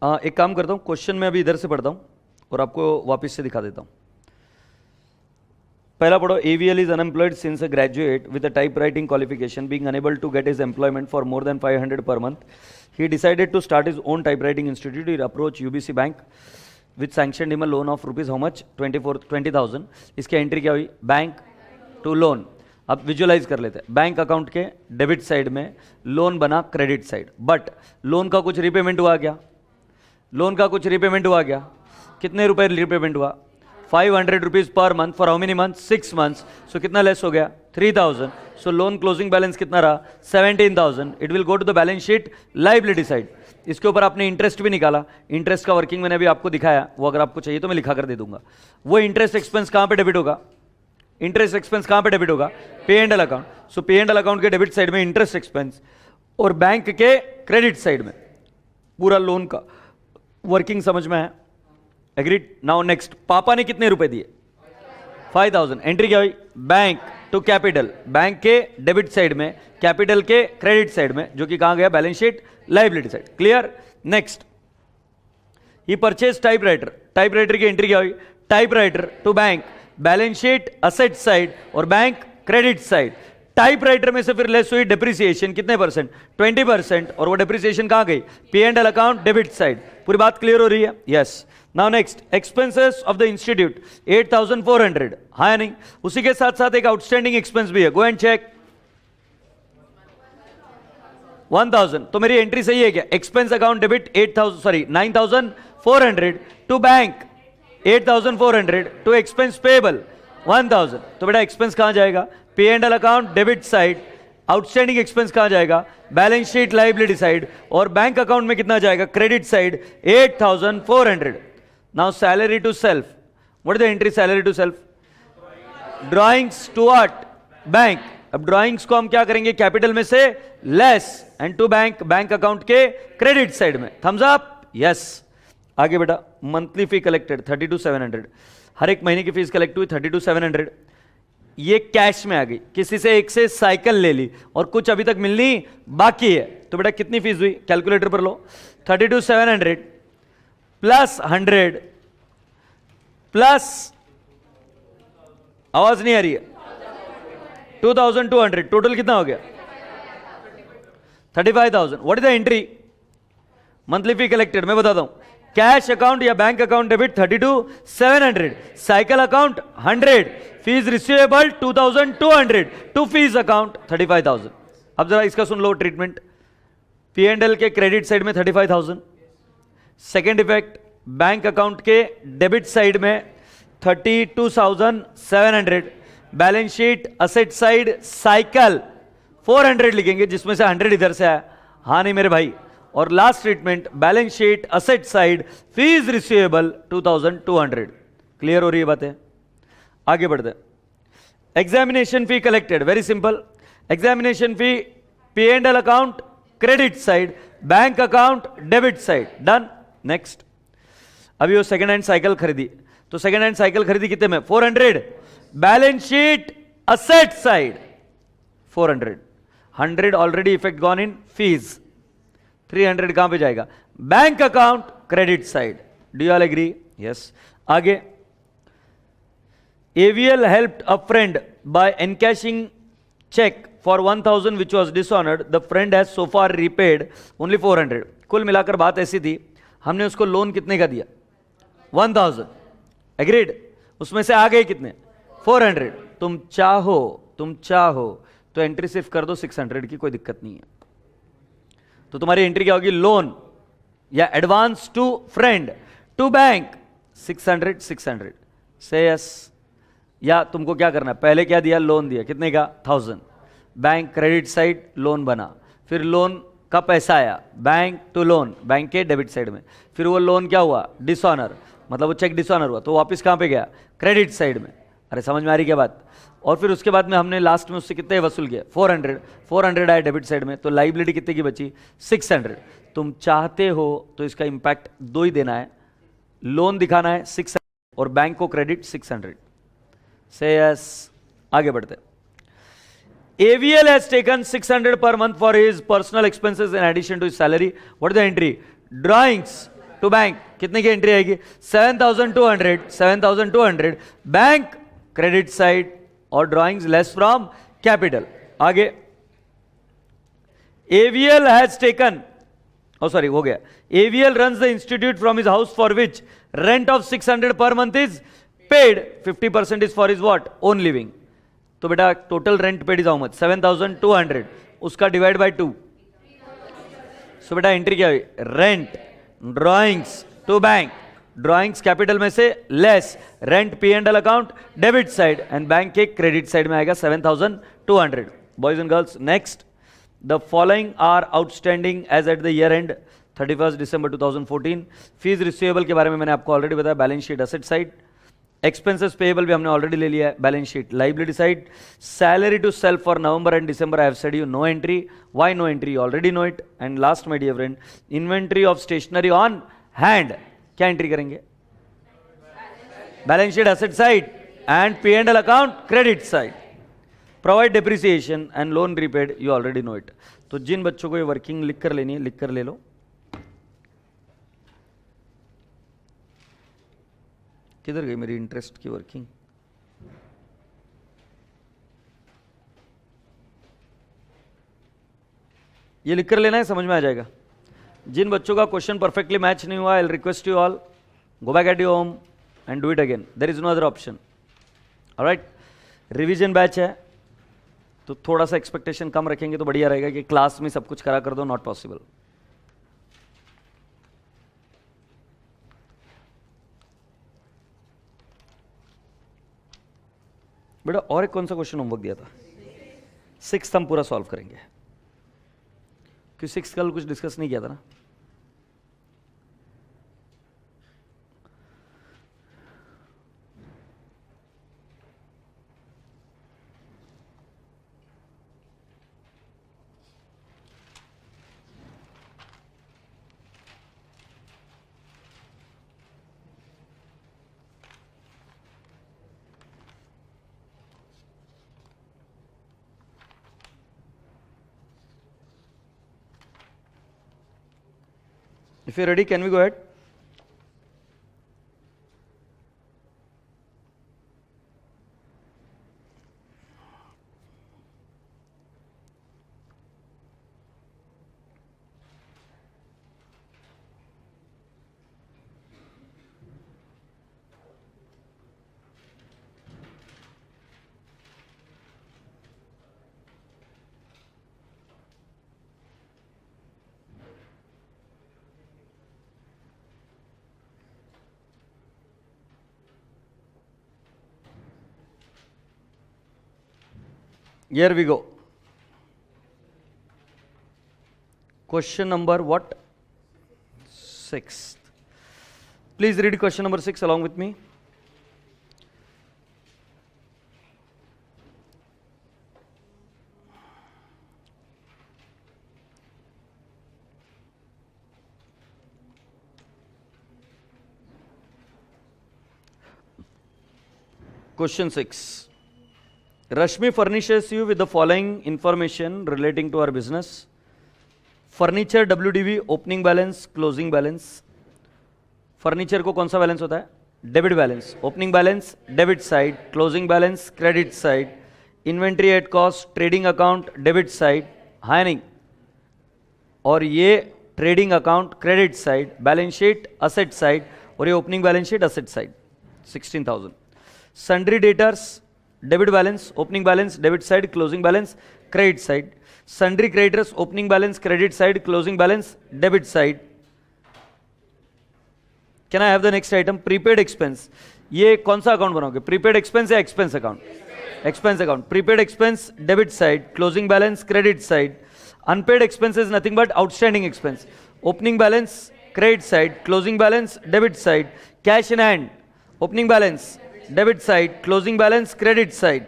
Speaker 1: एक काम करता हूं, क्वेश्चन मैं अभी इधर से पढ़ता हूं और आपको वापस से दिखा देता हूं। पहला पढ़ो, AVL is unemployed since a graduate with a typewriting qualification being unable to get his employment for more than 500 per month. He decided to start his own typewriting institute. He approached UBC Bank which sanctioned him a loan of rupees how much? 20,000. इसकी entry क्या हुई? Bank to loan. अब visualize कर लेते हैं, bank account के debit side में loan बना क्रेडिट साइड, बट लोन का कुछ रिपेमेंट हुआ क्या? लोन का कुछ रिपेमेंट हुआ क्या? कितने रुपए रिपेमेंट हुआ? 500 rupees per month for how many month? 6 months. So कितना लेस हो गया? 3000। सो लोन क्लोजिंग बैलेंस कितना रहा? 17,000। It will go to the balance sheet liability side. इसके ऊपर आपने इंटरेस्ट भी निकाला, इंटरेस्ट का वर्किंग मैंने अभी आपको दिखाया, वो अगर आपको चाहिए तो मैं लिखा कर दे दूंगा। वो इंटरेस्ट एक्सपेंस कहां पे डेबिट होगा? इंटरेस्ट एक्सपेंस कहां पे डेबिट होगा? पे and L account. So P and L account के डेबिट साइड में इंटरेस्ट एक्सपेंस, और बैंक के क्रेडिट साइड में पूरा लोन का वर्किंग समझ में है? एग्रीड? नाउ नेक्स्ट, पापा ने कितने रुपए दिए? 5,000। एंट्री क्या हुई? बैंक टू कैपिटल, बैंक के डेबिट साइड में, कैपिटल के क्रेडिट साइड में, जो कि कहां गया? Balance sheet liability side. Clear? Next, he purchase typewriter. Typewriter की एंट्री क्या हुई? Typewriter to bank, balance sheet asset side और बैंक क्रेडिट साइड। टाइपराइटर में से फिर लेस हुई डेप्रिसिएशन, कितने परसेंट? 20%, और वो डेप्रिसिएशन कहां गई? P and L account debit side. पूरी बात क्लियर हो रही है? Yes. Now next, expenses of the institute 8,400, हाँ या नहीं? उसी के साथ साथ एक आउटस्टैंडिंग एक्सपेंस भी है, गो एंड चेक। 1,000। तो मेरी एंट्री सही है क्या? Expense account debit 9,400 to bank, 8,400 to expense payable 1,000। तो बेटा एक्सपेंस कहां जाएगा? P and L account debit side. Outstanding expense कहां जाएगा? Balance sheet liability side. और बैंक अकाउंट में कितना जाएगा? Credit side 8,400। Now salary to self, what is the entry? Salary to self, drawings to what? Bank. अब drawings को हम क्या करेंगे? कैपिटल में से less, and to bank, bank account के क्रेडिट साइड में। Thumbs up? यस। आगे बेटा, मंथली फी कलेक्टेड 32,700, हर एक महीने की फीस कलेक्ट हुई 32,700। ये कैश में आ गई, किसी से एक से साइकिल ले ली और कुछ अभी तक मिलनी बाकी है, तो बेटा कितनी फीस हुई? कैलकुलेटर पर लो। 32,700 प्लस 100 प्लस, आवाज नहीं आ रही है, 2,200, टोटल कितना हो गया? 35,000. What is the entry? Monthly fee collected. मैं बताता हूं. कैश अकाउंट या bank account debit 32,700, cycle account 100, fees receivable 2,200, to fees account 35,000. अब जरा इसका सुन लो ट्रीटमेंट. P&L के क्रेडिट साइड में 35,000. सेकेंड इफेक्ट, बैंक अकाउंट के डेबिट साइड में 32,700. Balance sheet asset side cycle 400 लिखेंगे, जिसमें से 100 इधर से आया. हाँ नहीं मेरे भाई. और last treatment, balance sheet asset side fees receivable 2,200. Clear हो रही है बातें? आगे बढ़ते. Examination fee collected. Very simple. Examination फी P&L account credit side, bank account debit side. Done. Next. अभी वो सेकेंड हैंड साइकिल खरीदी, तो सेकेंड हैंड साइकिल खरीदी कितने में? 400. Balance sheet asset side 400. 100 already effect gone in fees. 300 कहां पे जाएगा? Bank account credit side. Do you all agree? Yes. आगे. AVL helped a friend by encashing check for 1,000 which was dishonored. The friend has so far repaid only 400. कुल मिलाकर बात ऐसी थी, हमने उसको लोन कितने का दिया? 1,000. एग्रीड. उसमें से आ गए कितने? 400. तुम चाहो तो एंट्री सिर्फ कर दो 600 की, कोई दिक्कत नहीं है. तो तुम्हारी एंट्री क्या होगी? लोन या advance to friend to bank 600 से यस. या तुमको क्या करना है? पहले क्या दिया? लोन दिया. कितने का? 1,000. बैंक क्रेडिट साइड लोन बना, फिर लोन का पैसा आया बैंक टू लोन, बैंक के डेबिट साइड में. फिर वो लोन क्या हुआ? डिसऑनर, मतलब वो चेक डिसऑनर हुआ, तो वापस कहां पे गया? क्रेडिट साइड में. अरे समझ में आ रही क्या बात? और फिर उसके बाद में हमने लास्ट में उससे कितने वसूल किया? 400 आए डेबिट साइड में, तो लाइबिलिटी कितने की बची? 600. तुम चाहते हो तो इसका इंपैक्ट दो ही देना है. लोन दिखाना है 600 और बैंक को क्रेडिट 600. से यस. आगे बढ़ते. AVL has taken 600 per month for his personal expenses in addition to his salary. What is the entry? Drawings to bank. कितने की एंट्री आएगी? 7,200. बैंक क्रेडिट साइड और ड्रॉइंग्स लेस फ्रॉम कैपिटल. आगे. AVL has taken, oh sorry हो गया. AVL runs the institute from his house for which rent of 600 per month is paid. 50% is for his what? Own living. तो बेटा total rent paid is how much? 7,200. उसका divide by 2. सो बेटा entry क्या हुई? Rent, drawings to bank. Drawings capital में से less, rent P&L account debit side and bank के credit side में आएगा 7,200. Boys and girls, next. The following are outstanding as at the year end 31 December 2014. Fees receivable के बारे में मैंने आपको ऑलरेडी बताया. Balance sheet asset side. Expenses payable भी हमने ऑलरेडी ले लिया है. Balance sheet liability side. Salary to self for November and December I have said you no entry. Why no entry? You already know it. And last my dear friend, inventory of stationery on hand. क्या entry करेंगे? Balance sheet asset side and P&L account credit side. Provide depreciation and loan repaid. You already know it. तो जिन बच्चों को ये working लिख कर लेनी है, लिख कर ले लो. किधर गई मेरी इंटरेस्ट की वर्किंग? ये लिख कर लेना है, समझ में आ जाएगा. जिन बच्चों का क्वेश्चन परफेक्टली मैच नहीं हुआ, I will request you all go back at your home and do it again. There is no other option. Alright. Revision batch है तो थोड़ा सा एक्सपेक्टेशन कम रखेंगे तो बढ़िया रहेगा कि क्लास में सब कुछ करा कर दो. Not possible. बेटा और एक कौन सा क्वेश्चन होमवर्क दिया था? 6 हम पूरा सॉल्व करेंगे, क्योंकि 6 कल कुछ डिस्कस नहीं किया था ना. If you're ready, can we go ahead? Here we go. Question number what? 6. Please read question number 6 along with me. Question 6. Rashmi furnishes you with the following information relating to our business. Furniture WDV opening balance, closing balance. Furniture को कौन सा balance होता है? Debit balance. Opening balance debit side, closing balance credit side, inventory at cost, trading account debit side, hiring, और ये trading account credit side, balance sheet asset side, और ये opening balance sheet asset side 16,000. Sundry debtors debit balance, opening balance debit side, closing balance credit side. Sundry creditors opening balance credit side, closing balance debit side. Can I have the next item? Prepaid expense. ये कौन सा account बनाओगे? Prepaid expense या expense account? Expense account. Prepaid expense debit side, closing balance credit side. Unpaid expense is nothing but outstanding expense. Opening balance credit side, closing balance debit side. Cash in hand, opening balance debit side, closing balance credit side.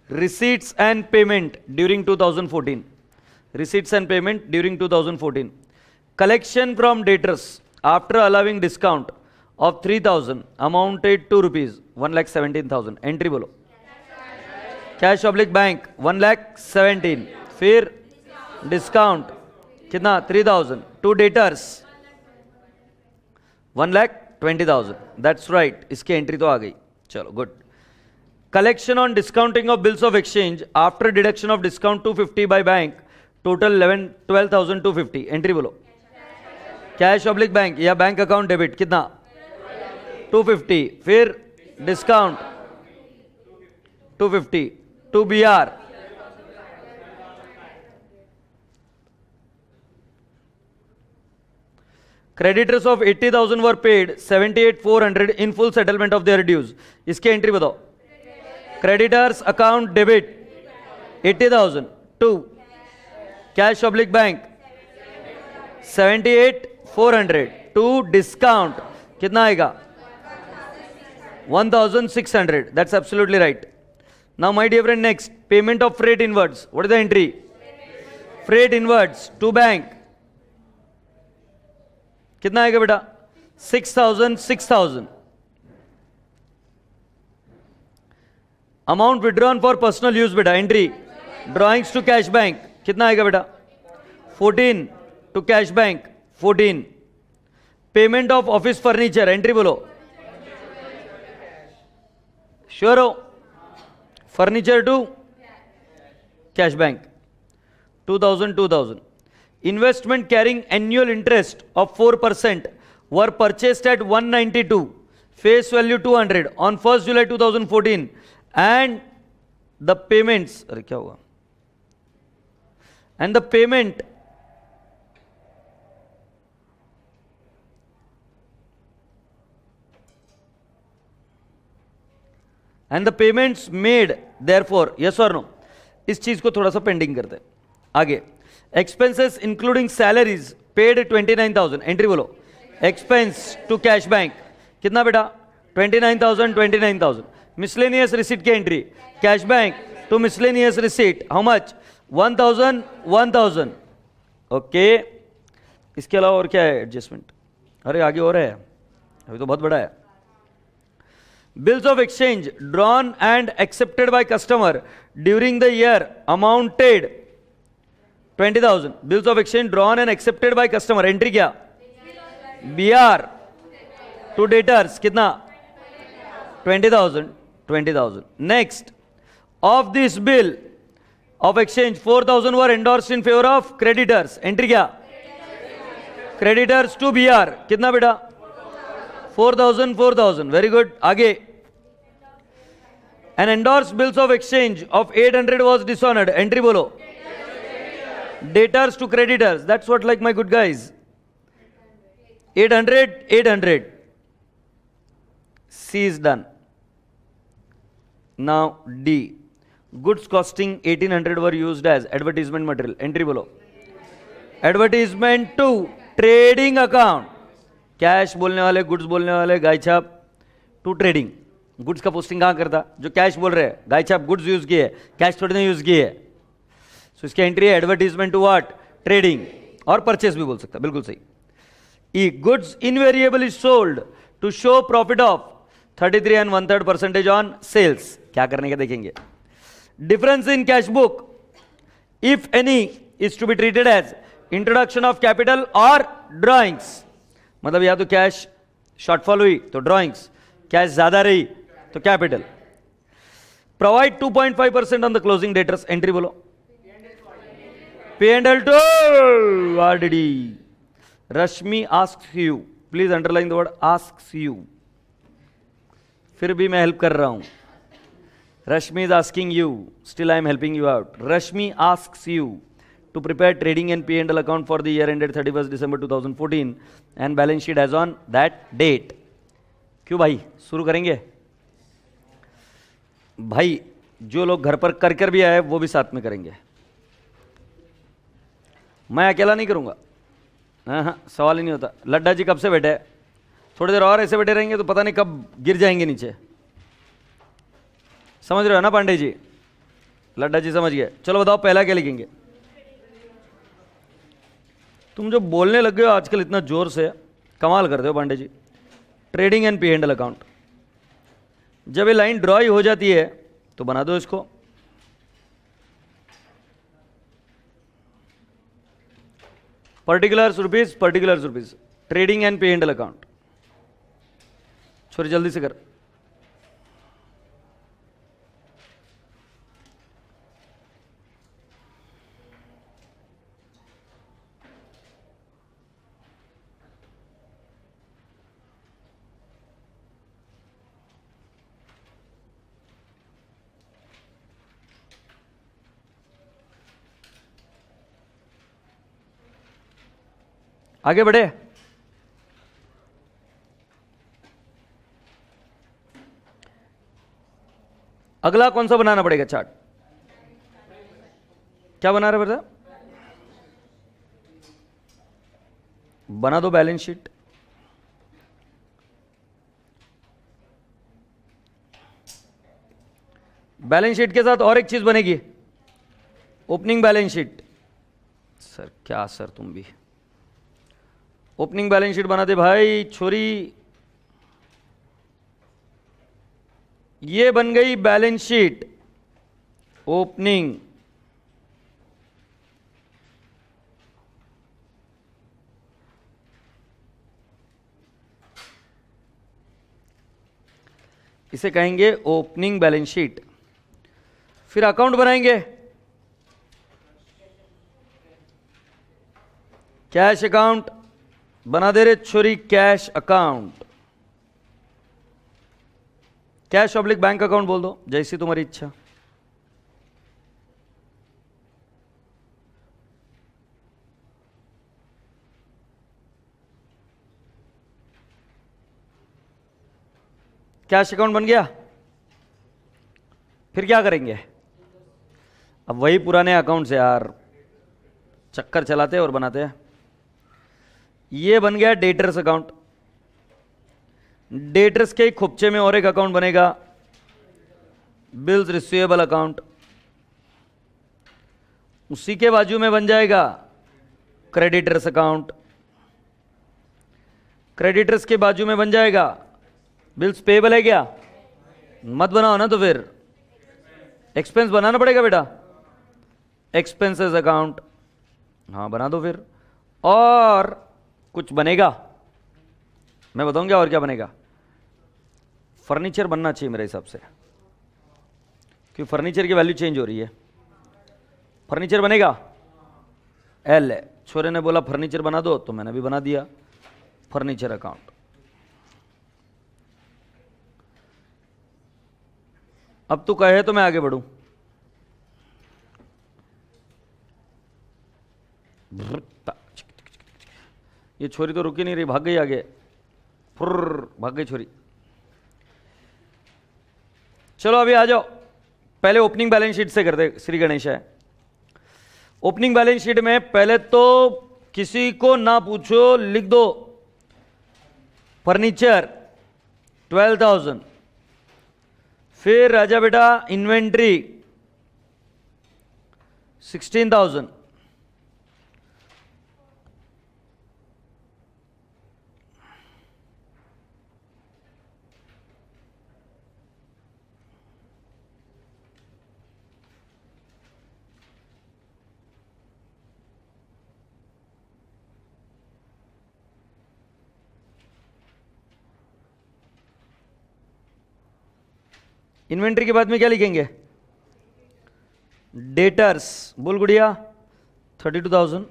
Speaker 1: Receipts and payment during 2014. Receipts and payment during 2014. Collection from debtors after allowing discount of 3,000 amounted to rupees 1,17,000. Entry बोलो. Cash oblique bank 1,17,000. फिर discount कितना? 3,000. To debtors 1,20,000. That's right. इसकी entry तो आ गई. चलो good. Collection on discounting of bills of exchange after deduction of discount 250 by bank, total 12,250. Entry बोलो. Cash oblique bank या bank account debit कितना? 250. फिर discount 250. To BR creditors of 80,000 were paid 78,400 in full settlement of their dues. इसके entry बताओ. Creditors account debit 80,000 to cash oblique bank 78,400 to discount कितना आएगा? 1,600. That's absolutely right. Now my dear friend, next payment of freight inwards. What is the entry? Freight inwards to bank कितना आएगा बेटा? 6,000. Amount withdrawn for personal use बेटा. Entry drawings to cash bank कितना आएगा बेटा? 14 to cash bank 14. Payment of office furniture entry बोलो. Sure हो? Furniture to cash bank 2,000. Investment carrying annual interest of 4% were purchased at 192, face value 200 on 1st July 2014. And the payments, अरे क्या हुआ? And the payment payments made therefore, yes or no? इस चीज को थोड़ा सा पेंडिंग करते हैं. आगे expenses including salaries paid 29,000. Entry बोलो. expense to cash bank कितना बेटा? 29,000. Miscellaneous receipt की एंट्री. Cash bank to miscellaneous receipt how much? 1,000. Okay. इसके अलावा और क्या है एडजस्टमेंट? अरे आगे और है, अभी तो बहुत बड़ा है. Bills of exchange drawn and accepted by customer during the year amounted 20,000. Bills of exchange drawn and accepted by customer. Entry क्या? BR to debtors कितना? 20,000. 20,000. Next, of this bill of exchange 4,000 were endorsed in favor of creditors. Entry क्या? Creditors to BR कितना बेटा? 4,000. 4,000. Very good. आगे. An endorsed bills of exchange of 800 was dishonored. Entry बोलो. Debtors to creditors. That's what, like, my good guys. 800. 800. C is done. Now D. Goods costing 1,800 were used as advertisement material. Entry बोलो. Advertisement to trading account. Cash बोलने वाले, goods बोलने वाले, गाय छाप to trading. Goods का posting कहाँ करता? जो कैश बोल रहे हैं, गाय छाप गुड्स यूज किए, कैश थोड़ी ना यूज किए. सो इसकी एंट्री है एडवर्टीजमेंट टू व्हाट? ट्रेडिंग. और परचेस भी बोल सकता, बिल्कुल सही. E. Goods invariably sold to show profit of 33 and 1/3% on sales. क्या करने का देखेंगे. Difference in cash book if any is to be treated as introduction of capital और ड्रॉइंग्स. मतलब या तो कैश शॉर्टफॉल हुई तो ड्रॉइंग्स, कैश ज्यादा रही तो capital. Provide 2.5% on the closing debtors. Entry बोलो. P&L to RDD. Rashmi asks you. Please underline the word asks you. फिर भी मैं हेल्प कर रहा हूं. Rashmi is asking you. Still I am helping you out. Rashmi asks you to prepare trading and P&L account for the year ended 31st December 2014 and balance sheet as on that date. क्यों भाई? शुरू करेंगे भाई. जो लोग घर पर कर भी आए वो भी साथ में करेंगे. मैं अकेला नहीं करूंगा. हाँ, सवाल ही नहीं होता. लड्डा जी कब से बैठे? थोड़ी देर और ऐसे बैठे रहेंगे तो पता नहीं कब गिर जाएंगे नीचे. समझ रहे हो ना पांडे जी? लड्डा जी समझ गए. चलो बताओ पहला क्या लिखेंगे. तुम जो बोलने लग गए हो आजकल इतना जोर से, कमाल करते हो Pandey ji. Trading and P&L account. जब ये लाइन ड्रॉ हो जाती है तो बना दो इसको. Particulars rupees, particulars rupees. Trading and P&L account. छोरी जल्दी से कर. आगे बढ़े. अगला कौन सा बनाना पड़ेगा चार्ट? क्या बना रहे बेटा? बना दो बैलेंस शीट. बैलेंस शीट के साथ और एक चीज बनेगी, ओपनिंग बैलेंस शीट. सर क्या सर तुम भी ओपनिंग बैलेंस शीट बना दे भाई. छोरी ये बन गई बैलेंस शीट ओपनिंग. इसे कहेंगे ओपनिंग बैलेंस शीट. फिर अकाउंट बनाएंगे. कैश अकाउंट बना दे रे छोरी. Cash account, cash oblique bank account बोल दो, जैसी तुम्हारी इच्छा. कैश अकाउंट बन गया. फिर क्या करेंगे? अब वही पुराने अकाउंट से यार चक्कर चलाते और बनाते हैं. ये बन गया डेटर्स अकाउंट. डेटर्स के खुपचे में और एक अकाउंट बनेगा, बिल्स रिसीवेबल अकाउंट. उसी के बाजू में बन जाएगा क्रेडिटर्स अकाउंट. क्रेडिटर्स के बाजू में बन जाएगा बिल्स पेबल. है क्या? मत बनाओ ना तो फिर एक्सपेंस बनाना पड़ेगा बेटा. Expenses account. हाँ बना दो फिर। और कुछ बनेगा, मैं बताऊंगा और क्या बनेगा। फर्नीचर बनना चाहिए मेरे हिसाब से, क्योंकि फर्नीचर की वैल्यू चेंज हो रही है। फर्नीचर बनेगा, एल है। छोरे ने बोला फर्नीचर बना दो तो मैंने भी बना दिया फर्नीचर अकाउंट। अब तू कहे तो मैं आगे बढ़ूं। ये छोरी तो रुकी नहीं रही, भाग गई आगे, फुर्र भाग गई छोरी। चलो अभी आ जाओ, पहले ओपनिंग बैलेंस शीट से करते। श्री गणेश है। ओपनिंग बैलेंस शीट में पहले तो किसी को ना पूछो, लिख दो फर्नीचर 12,000। फिर राजा बेटा इन्वेंट्री 16,000। इन्वेंट्री के बाद में क्या लिखेंगे? डेटर्स, बोल गुड़िया 32,000।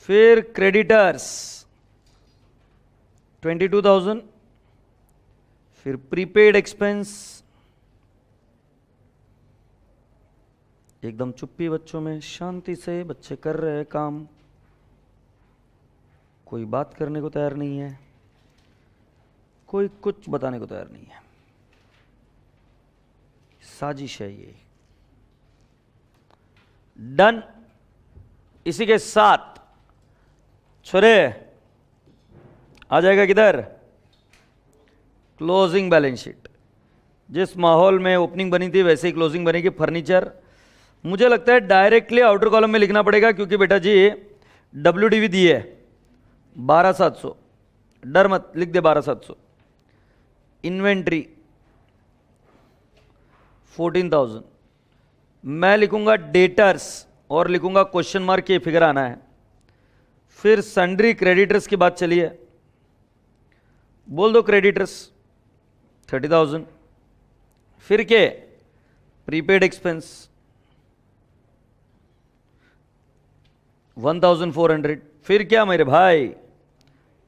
Speaker 1: फिर क्रेडिटर्स 22,000। फिर प्रीपेड एक्सपेंस, एकदम चुप्पी बच्चों में, शांति से बच्चे कर रहे हैं काम, कोई बात करने को तैयार नहीं है, कोई कुछ बताने को तैयार नहीं है। साजिश है ये। डन। इसी के साथ छोरे आ जाएगा किधर? Closing balance sheet. जिस माहौल में ओपनिंग बनी थी वैसे ही क्लोजिंग बनेगी। फर्नीचर मुझे लगता है डायरेक्टली आउटर कॉलम में लिखना पड़ेगा, क्योंकि बेटा जी WDV दी है 12,700। डर मत, लिख दे 12,700। इन्वेंट्री 14,000। मैं लिखूंगा डेटर्स और लिखूंगा क्वेश्चन मार्क, ये फिगर आना है। फिर सन्ड्री क्रेडिटर्स की बात चली है, बोल दो क्रेडिटर्स 30,000। फिर के प्रीपेड एक्सपेंस 1,400। फिर क्या मेरे भाई?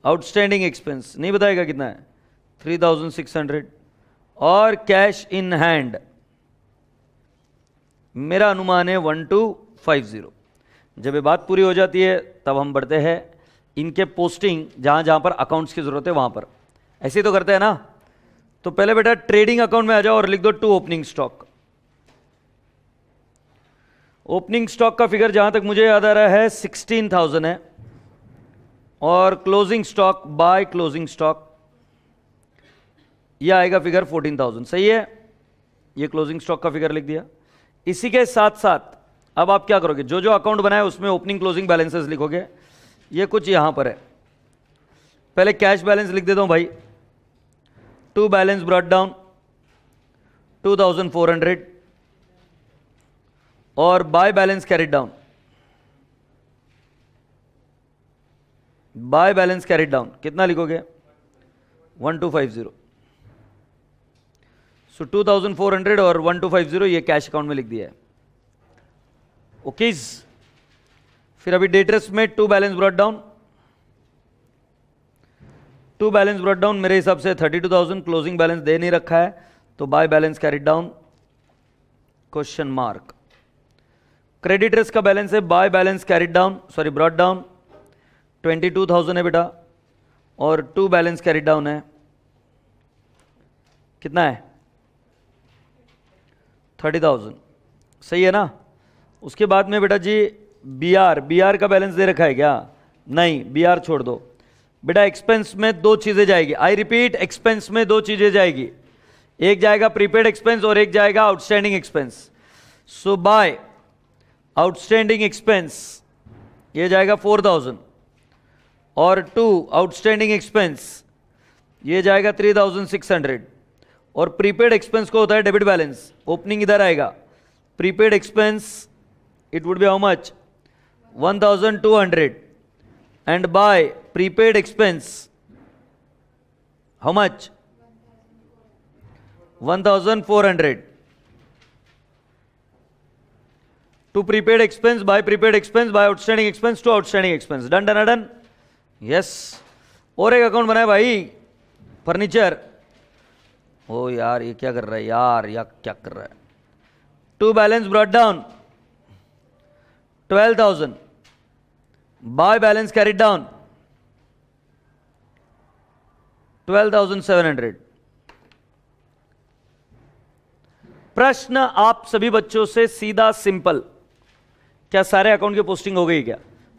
Speaker 1: आउटस्टैंडिंग एक्सपेंस नहीं बताएगा कितना है, 3,600। और कैश इन हैंड मेरा अनुमान है 1,250। जब ये बात पूरी हो जाती है तब हम बढ़ते हैं इनके पोस्टिंग, जहां जहां पर अकाउंट्स की जरूरत है वहां पर। ऐसे ही तो करते हैं ना। तो पहले बेटा ट्रेडिंग अकाउंट में आ जाओ और लिख दो to opening stock. Opening stock का फिगर जहां तक मुझे याद आ रहा है 16,000 है, और closing stock by closing stock यह आएगा फिगर 14,000। सही है, ये क्लोजिंग स्टॉक का फिगर लिख दिया। इसी के साथ साथ अब आप क्या करोगे? जो जो अकाउंट बनाए उसमें ओपनिंग क्लोजिंग बैलेंसेस लिखोगे। ये कुछ यहां पर है। पहले कैश बैलेंस लिख देता हूं भाई। टू बैलेंस ब्रॉट डाउन 2,400 और bye balance carried down. Bye balance carried down कितना लिखोगे? 1,250। सो 2,400 और 1,250 ये कैश अकाउंट में लिख दिया है। ओके। फिर अभी डेटर्स में to balance brought down. To balance brought down मेरे हिसाब से 32,000। क्लोजिंग बैलेंस दे नहीं रखा है, तो bye balance carried down question mark. Creditors का बैलेंस है bye balance carried down, sorry brought down 22,000 है बेटा, और टू बैलेंस कैरिड डाउन है कितना है? 30,000। सही है ना। उसके बाद में बेटा जी बीआर का बैलेंस दे रखा है क्या? नहीं, बीआर छोड़ दो बेटा। एक्सपेंस में दो चीजें जाएगी। आई रिपीट, एक्सपेंस में दो चीजें जाएगी। एक जाएगा प्रीपेड एक्सपेंस और एक जाएगा आउटस्टैंडिंग एक्सपेंस। सो बाय आउटस्टैंडिंग एक्सपेंस ये जाएगा 4,000, और टू आउटस्टैंडिंग एक्सपेंस ये जाएगा 3,600। और प्रीपेड एक्सपेंस को होता है डेबिट बैलेंस। ओपनिंग इधर आएगा, prepaid expense it would be how much? 1200 and buy prepaid expense how much 1400 to prepaid expense buy outstanding expense to outstanding expense done yes और एक अकाउंट बनाए भाई फर्नीचर ओ यार ये क्या कर रहा है यार क्या कर रहा है to balance brought down 12,000 by balance carried down 12,700 प्रश्न आप सभी बच्चों से सीधा सिंपल क्या सारे अकाउंट की पोस्टिंग हो गई क्या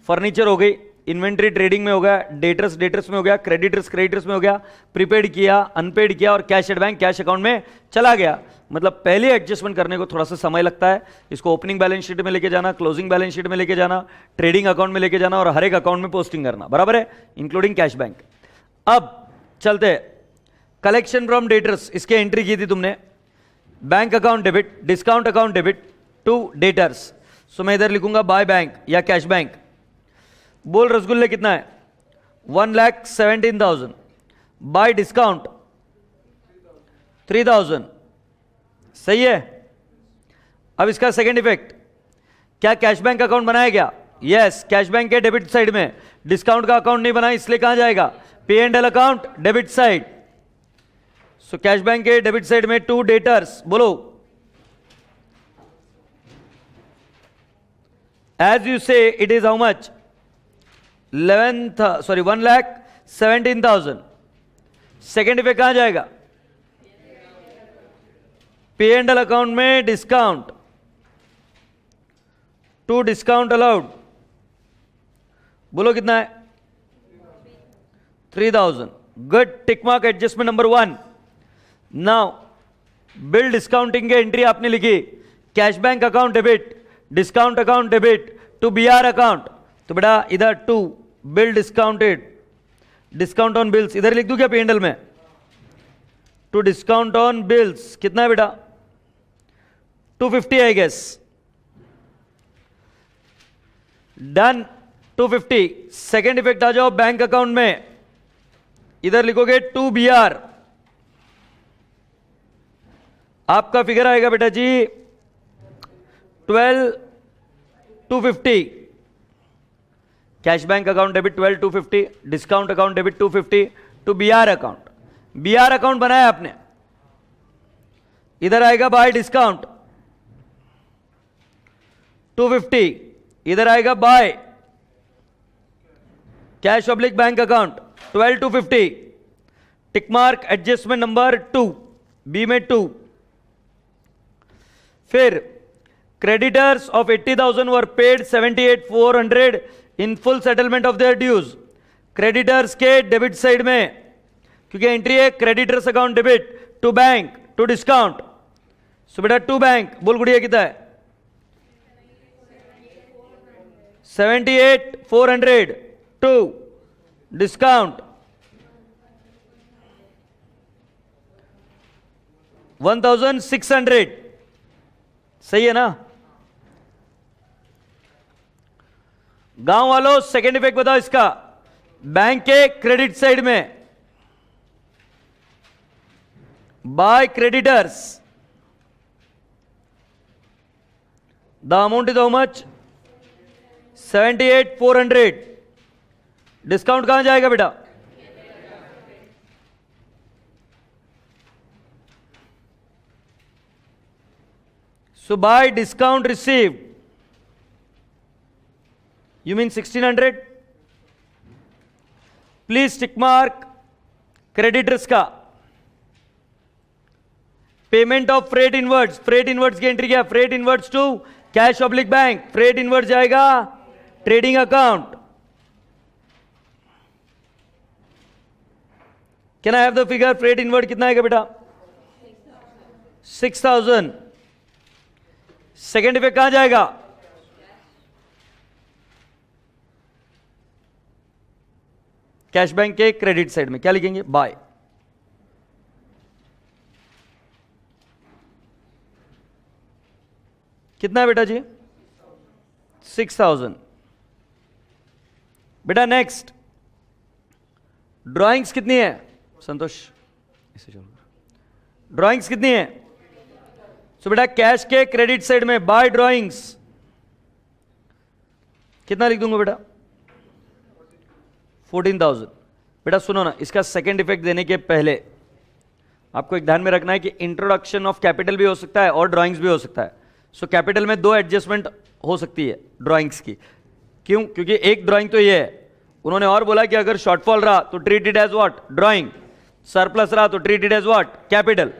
Speaker 1: फर्नीचर हो गई इन्वेंट्री ट्रेडिंग में हो गया डेटर्स में हो गया क्रेडिटर्स में हो गया प्रीपेड किया अनपेड किया और cash at bank cash account में चला गया मतलब पहले एडजस्टमेंट करने को थोड़ा सा समय लगता है इसको ओपनिंग बैलेंस शीट में लेके जाना क्लोजिंग बैलेंस शीट में लेके जाना ट्रेडिंग अकाउंट में लेके जाना और हर एक अकाउंट में पोस्टिंग करना बराबर है इंक्लूडिंग कैश बैंक अब चलते कलेक्शन फ्रॉम डेटर्स इसके एंट्री की थी तुमने bank account debit discount account debit to debtors सो मैं इधर लिखूंगा बाय बैंक या कैश बैंक बोल रसगुल्ले कितना है 1,17,000 बाय डिस्काउंट 3,000 सही है अब इसका सेकेंड इफेक्ट क्या कैश बैंक अकाउंट बनाया गया यस कैश बैंक के डेबिट साइड में डिस्काउंट का अकाउंट नहीं बनाया इसलिए कहां जाएगा P&L account debit side so cash bank के डेबिट साइड में टू डेटर्स बोलो एज यू से it is how much 1,17,000 second effect कहां जाएगा P&L अकाउंट में डिस्काउंट टू डिस्काउंट अलाउड बोलो कितना है 3,000 good tick mark adjustment number 1 now bill discounting के एंट्री आपने लिखी cash bank account debit discount account debit to BR account तो बेटा इधर to bill discounted discount on bills इधर लिख दूं क्या P&L में टू डिस्काउंट ऑन बिल्स कितना है बेटा 250 I guess done 250 second effect आ जाओ बैंक अकाउंट में इधर लिखोगे टू BR आपका फिगर आएगा बेटा जी 12,250 cash bank account debit 12,250 discount account debit 250 to BR account बनाया आपने इधर आएगा बाय डिस्काउंट 250 इधर आएगा by cash oblique bank account 12,250 tick mark adjustment number 2 B में 2 फिर creditors of 80,000 were paid 78,400 in full settlement of their dues creditors के debit side में क्योंकि एंट्री है creditors account debit to bank to discount so बेटा to bank बोल गुड़िया कितना है 78,400 टू डिस्काउंट 1,600 सही है ना गांव वालों सेकेंड इफेक्ट बताओ इसका बैंक के क्रेडिट साइड में by creditors the amount is how much 78,400 discount कहां जाएगा बेटा so by discount received you mean 1,600 please tick mark creditors का पेमेंट ऑफ फ्रेट इनवर्ड्स की एंट्री क्या freight inwards to cash oblique bank freight inwards जाएगा trading account can I have the figure freight inward कितना आएगा बेटा 6,000 second effect कहां जाएगा cash bank के क्रेडिट साइड में क्या लिखेंगे बाय कितना है बेटा जी 6,000 बेटा नेक्स्ट ड्राइंग्स कितनी है संतोष, इसे चलो, ड्राइंग्स कितनी है? सो बेटा कैश के क्रेडिट साइड में बाय ड्राइंग्स कितना लिख दूंगा बेटा? 14,000। बेटा सुनो ना, इसका सेकंड इफेक्ट देने के पहले आपको एक ध्यान में रखना है कि इंट्रोडक्शन ऑफ कैपिटल भी हो सकता है और ड्राइंग्स भी हो सकता है। सो कैपिटल में 2 एडजस्टमेंट हो सकती है ड्राइंग्स की। क्यों? क्योंकि एक ड्राइंग तो ये है, उन्होंने और बोला कि अगर शॉर्टफॉल रहा तो treat it as what? Drawing. Surplus रहा तो treat it as what? Capital.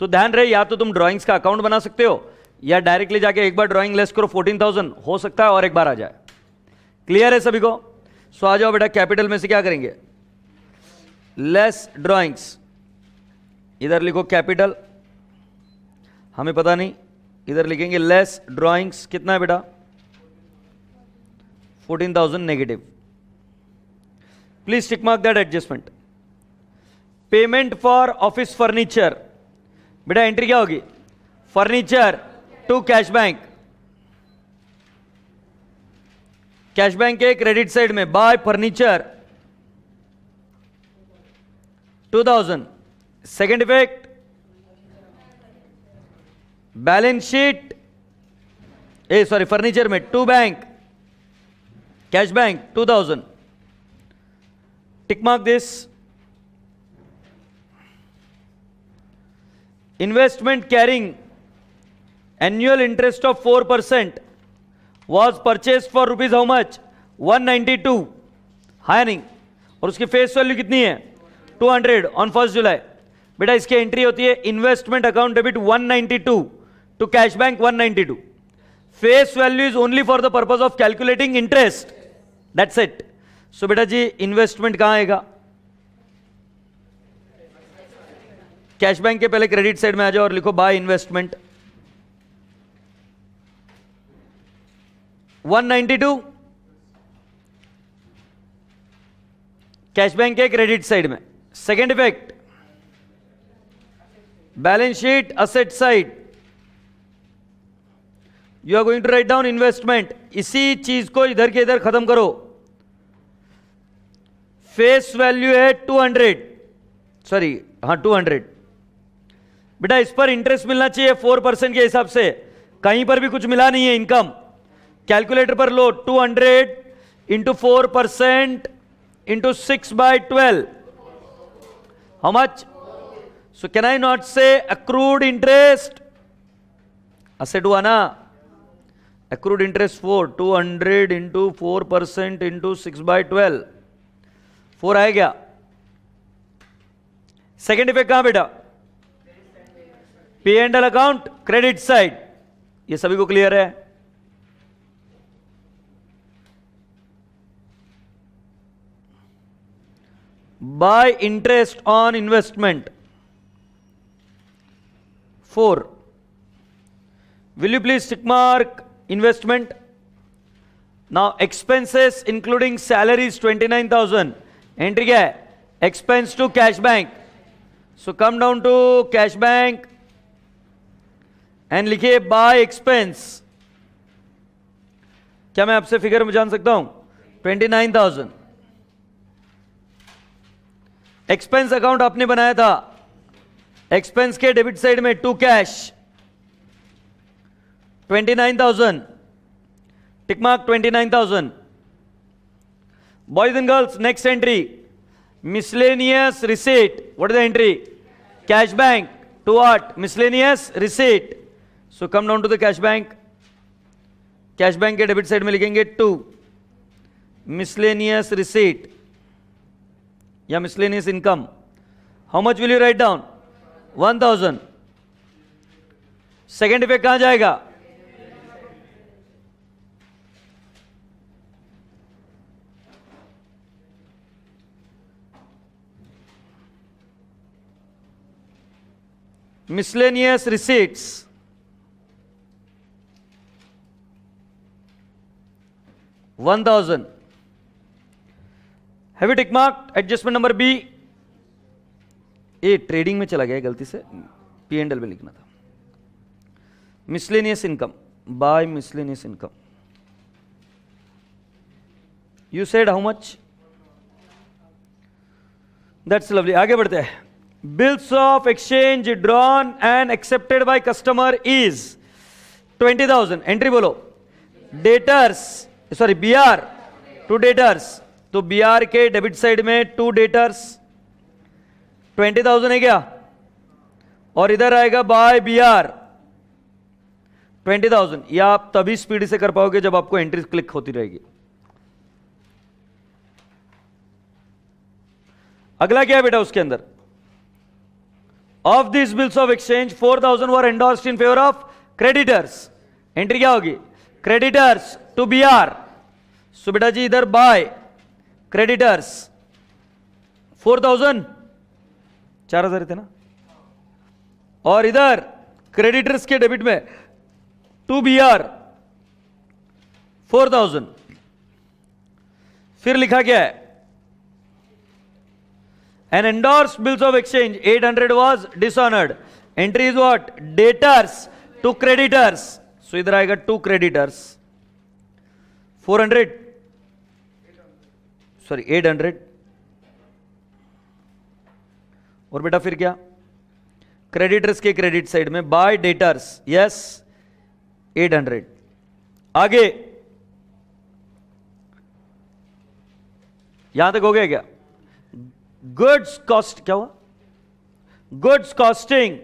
Speaker 1: तो ध्यान रहे, या तो तुम ड्राइंग्स का अकाउंट बना सकते हो या डायरेक्टली जाके एक बार ड्राइंग लेस करो 14,000 हो सकता है और एक बार आ जाए। क्लियर है सभी को? सो आ जाओ बेटा, कैपिटल में से क्या करेंगे? Less drawings. इधर लिखो कैपिटल, हमें पता नहीं, इधर लिखेंगे लेस ड्राइंग्स। कितना है बेटा? 14,000 negative. Please tick mark that adjustment. Payment for office furniture, बेटा एंट्री क्या होगी? Furniture to cash bank. Cash bank के क्रेडिट साइड में by furniture 2,000। Second effect, balance sheet furniture में to bank, cash bank 2,000। Tick mark this. Investment carrying annual interest of 4% was purchased for rupees how much? 192 hiring, और उसकी face value कितनी है? 200 on 1 जुलाई। बेटा इसकी entry होती है investment account debit 192 to cash bank 192। Face value is only for the purpose of calculating interest, that's it. So बेटा जी इन्वेस्टमेंट कहां आएगा? कैश बैंक के पहले क्रेडिट साइड में आ जाओ और लिखो बाय इन्वेस्टमेंट 192 कैश बैंक के क्रेडिट साइड में। Second effect, balance sheet asset side, you are going to write down investment. इसी चीज को इधर के इधर खत्म करो। फेस वैल्यू है 200, सॉरी हाँ 200। बेटा इस पर इंटरेस्ट मिलना चाहिए 4% के हिसाब से, कहीं पर भी कुछ मिला नहीं है इनकम। कैलकुलेटर पर लो 200 into 4% into 6/12, how much? So can I not से अक्रूड इंटरेस्ट? असेट हुआ ना, अक्रूड इंटरेस्ट 4, 200 इंटू 4% इंटू 6/12, 4 आएगा। सेकेंड इफेक्ट कहां बेटा? P&L account credit side. ये सभी को क्लियर है? By interest on investment 4। Will you please tick mark investment? Now expenses including salaries 29,000। Entry क्या है? Expense to cash bank. So come down to cash bank and लिखिए by expense. क्या मैं आपसे फिगर में जान सकता हूं? 29,000। एक्सपेंस अकाउंट आपने बनाया था, एक्सपेंस के डेबिट साइड में to cash 29,000। Tick mark 29,000। Boys and girls next entry miscellaneous receipt. What is the entry? Cash bank to what? Miscellaneous receipt. So come down to the cash bank. Cash bank के debit side में लिखेंगे to miscellaneous receipt या miscellaneous income. How much will you write down? 1,000। Second effect कहां जाएगा? Miscellaneous receipts 1,000। Have you tick marked adjustment number B? A trading में चला गया गलती से, P&L में लिखना था। Miscellaneous income by miscellaneous income you said how much? That's lovely. आगे बढ़ते हैं. Bills of exchange drawn and accepted by customer is 20,000. Entry बोलो. Debtors, sorry BR to debtors. तो बीआर के डेबिट साइड में टू डेटर्स 20,000 है क्या? और इधर आएगा बाय बीआर 20,000. या आप तभी स्पीड से कर पाओगे जब आपको एंट्री क्लिक होती रहेगी. अगला क्या है बेटा उसके अंदर? Of this bills of exchange 4,000 were endorsed in favour of creditors. Entry क्या होगी? Creditors to B R. सो बेटा जी इधर बाय क्रेडिटर्स 4,000, 4,000 थे ना, और इधर क्रेडिटर्स के डेबिट में टू बीआर 4,000. फिर लिखा क्या है? An endorsed bills of exchange 800 was dishonored. Entry is what? Debtors to creditors. So इधर आएगा to creditors 400, सॉरी 800. और बेटा फिर क्या? क्रेडिटर्स के क्रेडिट साइड में बाय डेटर्स, यस 800. आगे यहां तक हो गया क्या? गुड्स कॉस्ट, क्या हुआ? Goods costing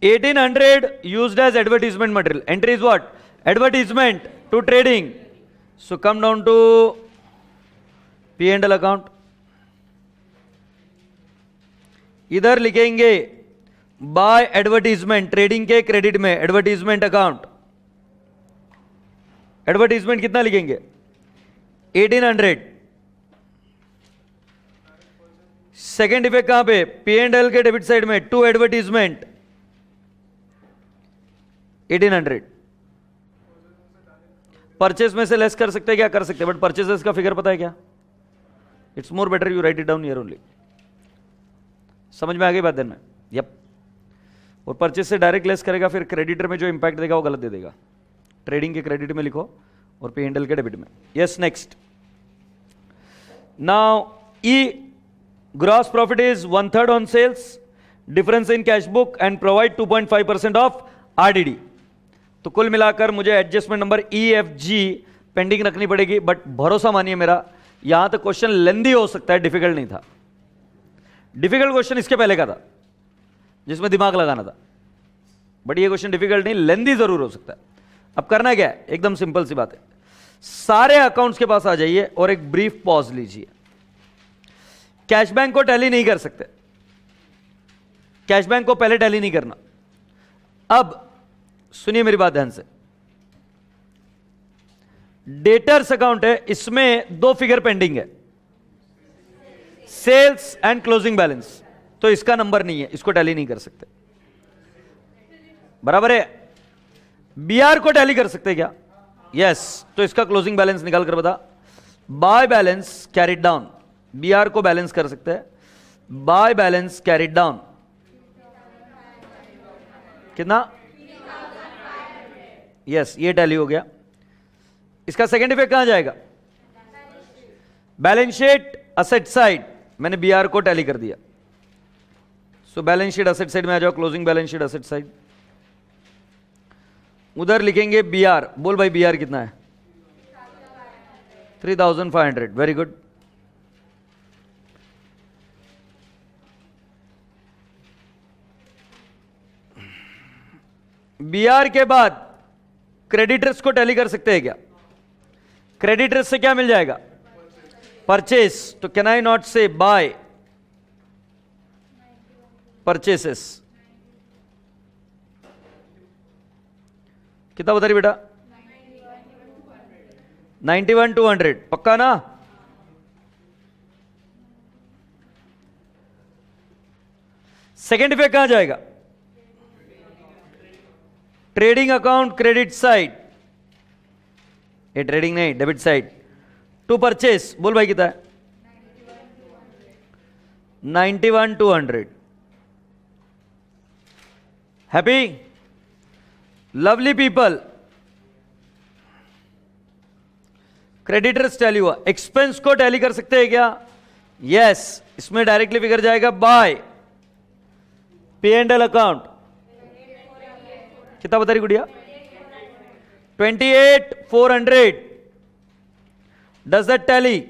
Speaker 1: 1800 used as advertisement material. Entry is what? Advertisement to trading. So come down to P and L account. इधर लिखेंगे बाय एडवर्टीजमेंट, ट्रेडिंग के क्रेडिट में एडवर्टीजमेंट अकाउंट. एडवर्टीजमेंट कितना लिखेंगे? 1800. सेकेंड इफेक्ट कहां पे? पी एंड एल के debit side में टू एडवर्टीजमेंट 1800. परचेस में से लेस कर सकते हैं क्या? कर सकते हैं, बट परचेसेस का फिगर पता है क्या? It's more better you right it down here only. समझ में आ गई बात देन में? यप. और परचेस से डायरेक्ट लेस करेगा, फिर क्रेडिटर में जो इंपैक्ट देगा वो गलत दे देगा. ट्रेडिंग के क्रेडिट में लिखो और पी एंड एल के डेबिट में. Yes, next. Now E gross profit is 1/3 on sales, difference in cash book and provide 2.5% of RDD. तो कुल मिलाकर मुझे एडजस्टमेंट नंबर EFG पेंडिंग रखनी पड़ेगी. बट भरोसा मानिए मेरा, यहां तक क्वेश्चन लेंदी हो सकता है, डिफिकल्ट नहीं था. डिफिकल्ट क्वेश्चन इसके पहले का था जिसमें दिमाग लगाना था, बट ये क्वेश्चन डिफिकल्ट नहीं, लेंदी जरूर हो सकता है. अब करना क्या है? एकदम सिंपल सी बात है. सारे अकाउंट्स के पास आ जाइए और एक ब्रीफ पॉज लीजिए. कैश बैंक को टैली नहीं कर सकते, कैश बैंक को पहले टैली नहीं करना. अब सुनिए मेरी बात ध्यान से. डेटर्स अकाउंट है, इसमें दो फिगर पेंडिंग है, सेल्स एंड क्लोजिंग बैलेंस. तो इसका नंबर नहीं है, इसको टैली नहीं कर सकते. बराबर है? बीआर को टैली कर सकते क्या? यस. तो इसका क्लोजिंग बैलेंस निकाल कर बता. By balance carried down. BR को बैलेंस कर सकते हैं. बाय बैलेंस कैरिड डाउन कितना? यस, ये टैली हो गया. इसका सेकेंड इफेक्ट कहां जाएगा? Balance sheet asset side. मैंने बीआर को टैली कर दिया. So balance sheet asset side में आ जाओ. Closing balance sheet asset side. उधर लिखेंगे बीआर. बोल भाई बीआर कितना है? 3,500. Very good. बीआर के बाद क्रेडिटर्स को टैली कर सकते हैं क्या? क्रेडिटर्स से क्या मिल जाएगा? परचेस. तो कैन आई नॉट से बाय परचेसेस? कितना बता रही बेटा? 91,200. पक्का ना? सेकेंड इफेक्ट कहां जाएगा? Trading account credit side. ये ट्रेडिंग नहीं, डेबिट साइड. To purchase. बोल भाई कितना है? 91,200. Happy? Lovely people. Creditors tally हुआ, एक्सपेंस को टैली कर सकते हैं क्या? यस, इसमें डायरेक्टली फिगर जाएगा बाय P&L अकाउंट। कितना बता रही गुड़िया? 28,400। Does that tally?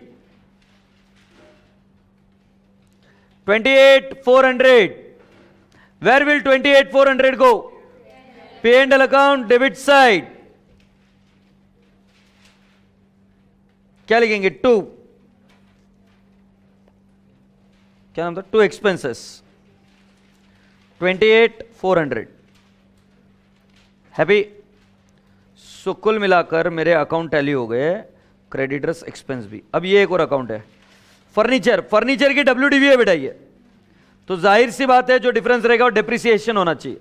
Speaker 1: 28,400। Where will 28,400 go? P&L account debit side. क्या लिखेंगे? 2, क्या नाम था? 2 एक्सपेंसेस 28,400। हैप्पी? सो कुल मिलाकर मेरे अकाउंट टैली हो गए, क्रेडिटर्स एक्सपेंस भी। अब ये एक और अकाउंट है, फर्नीचर। फर्नीचर की WDV है बेटा ये, तो जाहिर सी बात है जो डिफरेंस रहेगा वो डेप्रिसिएशन होना चाहिए।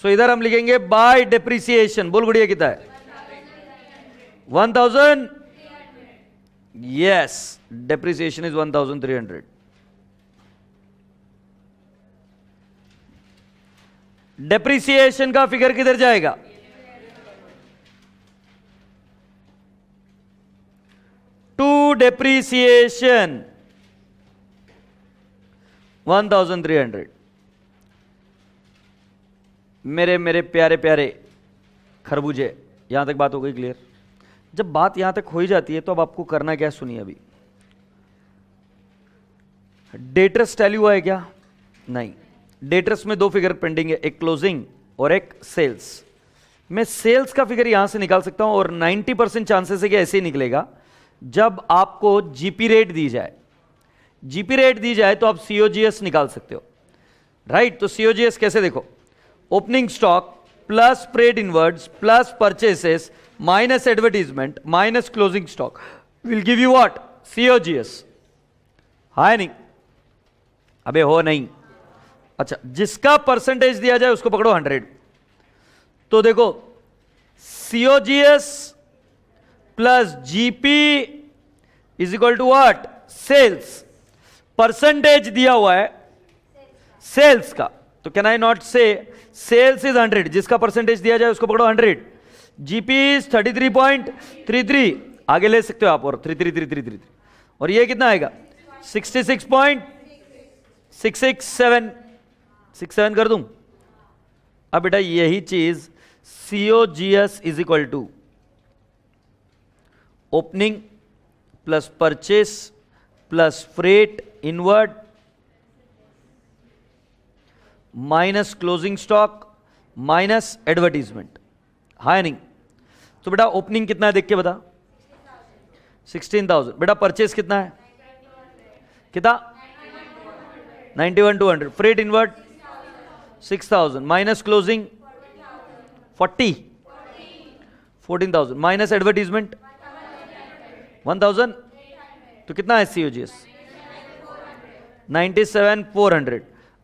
Speaker 1: सो इधर हम लिखेंगे बाय डेप्रिसिएशन। बोल गुड़िया कितना है? 1,000। Yes, depreciation is 1,300। डेप्रिसिएशन का फिगर किधर जाएगा? To depreciation 1,300। मेरे प्यारे प्यारे खरबूजे, यहां तक बात हो गई क्लियर? जब बात यहां तक हो ही जाती है तो अब आपको करना क्या है सुनिए। अभी डेटर्स टैली हुआ है क्या? नहीं। डेटर्स में 2 फिगर पेंडिंग है, एक क्लोजिंग और एक सेल्स। मैं सेल्स का फिगर यहां से निकाल सकता हूं और 90% चांसेस है कि ऐसे ही निकलेगा जब आपको जीपी रेट दी जाए। जीपी रेट दी जाए तो आप सीओजीएस निकाल सकते हो, राइट? तो सीओजीएस कैसे देखो? Opening stock plus freight inwards plus purchases minus advertisement minus closing stock will give you what? COGS. है नहीं? अबे हो नहीं। अच्छा, जिसका परसेंटेज दिया जाए उसको पकड़ो 100। तो देखो COGS plus GP is equal to what? Sales. Percentage दिया हुआ है सेल्स का, तो can I not say sales is 100, जिसका परसेंटेज दिया जाए उसको पकड़ो 100। जीपी इज 33.33, आगे ले सकते हो आप, और 3333, और ये कितना आएगा? 66.667 कर दूं? अब बेटा यही चीज COGS is equal to opening plus purchase plus freight inward minus closing stock minus advertisement. हाँ नहीं? तो बेटा ओपनिंग कितना है देख के बता? 16,000। बेटा परचेस कितना है? कितना? 91,200। Freight inward 6,000 minus closing 14,000 minus advertisement 1,000। तो कितना है सीओजीएस? 97,400।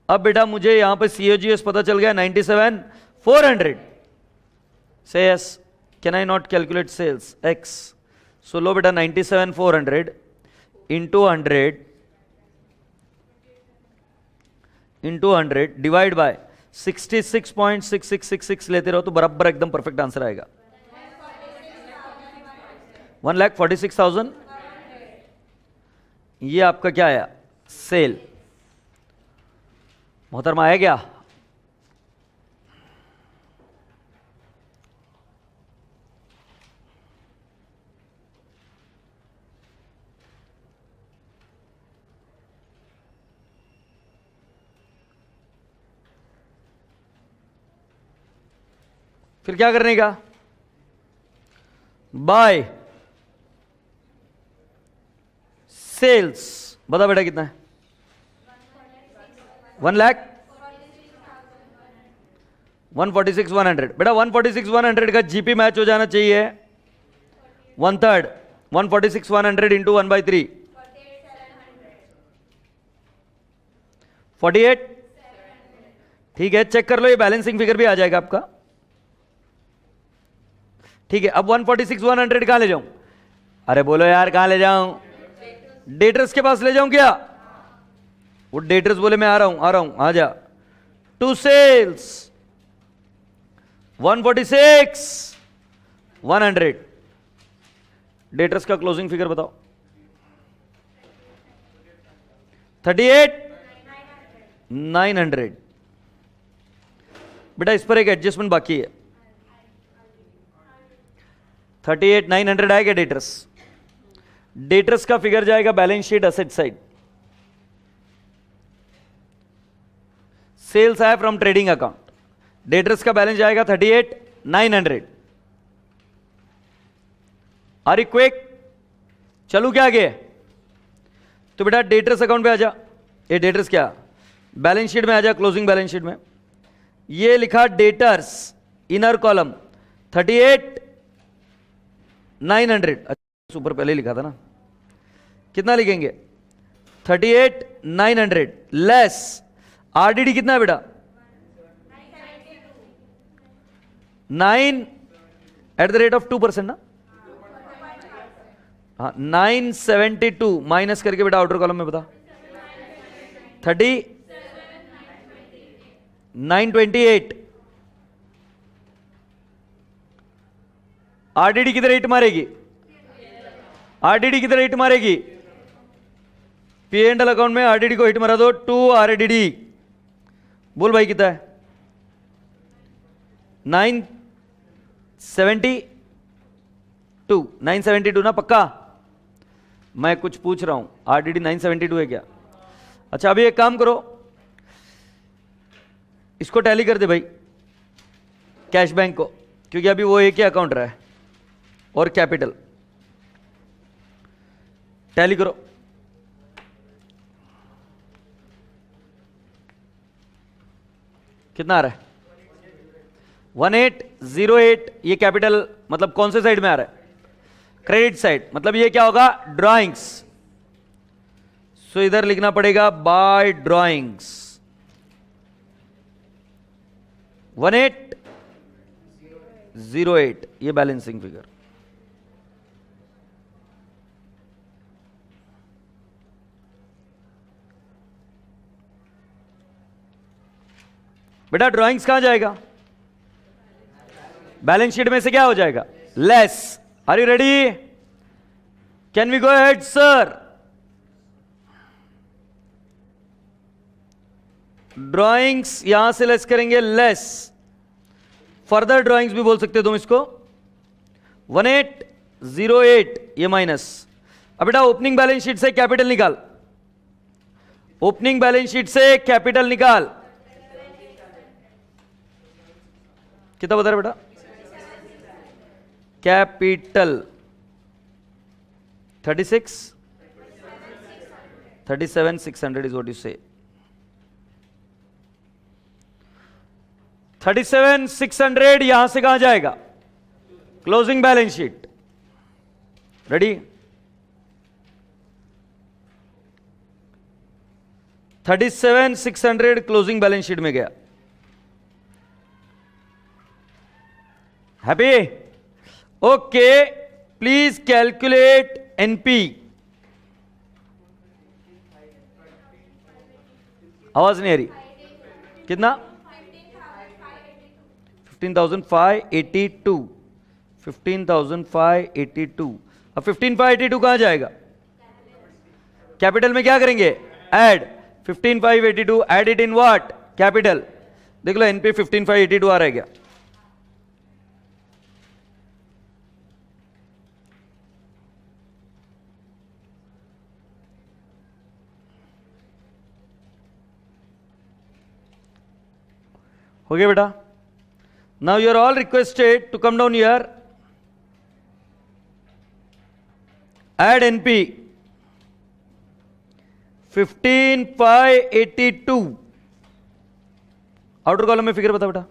Speaker 1: अब बेटा मुझे यहां पे सीओजीएस पता चल गया 97,400। से yes, can I not calculate sales X? So लो बेटा 97,400 इंटू 100 डिवाइड बाय 66.6666 लेते रहो तो बराबर एकदम परफेक्ट आंसर आएगा। 1,46,000। ये आपका क्या आया? सेल। मोहतरमा आया क्या? फिर क्या करने का? By sales. बता बेटा कितना है? 1,46,100। बेटा 146,100 का जीपी मैच हो जाना चाहिए 1/3। 146,100 इंटू 1/3 48। ठीक है, चेक कर लो, ये बैलेंसिंग फिगर भी आ जाएगा आपका। ठीक है, अब 146,100 कहां ले जाऊं? अरे बोलो यार कहां ले जाऊं? डेटर्स के पास ले जाऊं क्या? वो डेटर्स बोले मैं आ रहा हूं, आ जा। टू सेल्स 146,100 डेटर्स का क्लोजिंग फिगर बताओ। 38,900। बेटा इस पर एक एडजस्टमेंट बाकी है। 38,900 आएगा डेटर्स। डेटर्स का फिगर जाएगा balance sheet asset side. Sales आया फ्रॉम ट्रेडिंग अकाउंट। डेटर्स का बैलेंस जाएगा 38,900। Are you quick? चलू क्या आगे? तो बेटा डेटर्स अकाउंट पे आ जा। ये डेटर्स क्या, बैलेंस शीट में आ जा, क्लोजिंग बैलेंस शीट में। ये लिखा डेटर्स इनर कॉलम 38,900। अच्छा ऊपर पहले लिखा था ना। कितना लिखेंगे? 38,900 लेस आरडीडी कितना है बेटा? 9 @ 2% ना। हाँ 972 माइनस करके बेटा आउटर कॉलम में बता। 3928। आरडीडी किधर हिट मारेगी? आरडीडी किधर हिट मारेगी? पी एंड एल अकाउंट में आरडीडी को हिट मारा दो। 2 आरडीडी बोल भाई कितना है? 972। 972 ना पक्का? मैं कुछ पूछ रहा हूं, आरडीडी 972 है क्या? अच्छा अभी एक काम करो, इसको टैली कर दे भाई कैश बैंक को, क्योंकि अभी वो एक ही अकाउंट रहा है। और कैपिटल टैली करो। कितना आ रहा है? 1808। ये कैपिटल मतलब कौन से साइड में आ रहा है? Credit side. मतलब ये क्या होगा? ड्राइंग्स। सो इधर लिखना पड़ेगा बाय ड्राइंग्स 1808। ये बैलेंसिंग फिगर। बेटा ड्राइंग्स कहां जाएगा? बैलेंस शीट में से क्या हो जाएगा? Less. Are you ready? Can we go ahead sir? Drawings यहां से लेस करेंगे, लेस। फर्दर ड्राइंग्स भी बोल सकते हो तुम इसको। 1808 ये माइनस। अब बेटा ओपनिंग बैलेंस शीट से कैपिटल निकाल। ओपनिंग बैलेंस शीट से कैपिटल निकाल। कितना बता रहे बेटा? Capital 37,600 is what you say. 37,600 यहां से कहां जाएगा? Closing balance sheet. Ready? 37,600 closing balance sheet में गया। Happy? Okay please calculate NP. आवाज नहीं आ रही। कितना? 15,582। 15,582। अब 15,582 कहां जाएगा? कैपिटल में क्या करेंगे? Add 15,582। Add it in what? Capital. देख लो एनपी 15,582 आ रहा है क्या? हो गया बेटा? Now you are all requested to come down here, add NP 15,582। Outer column में फिगर बता बेटा।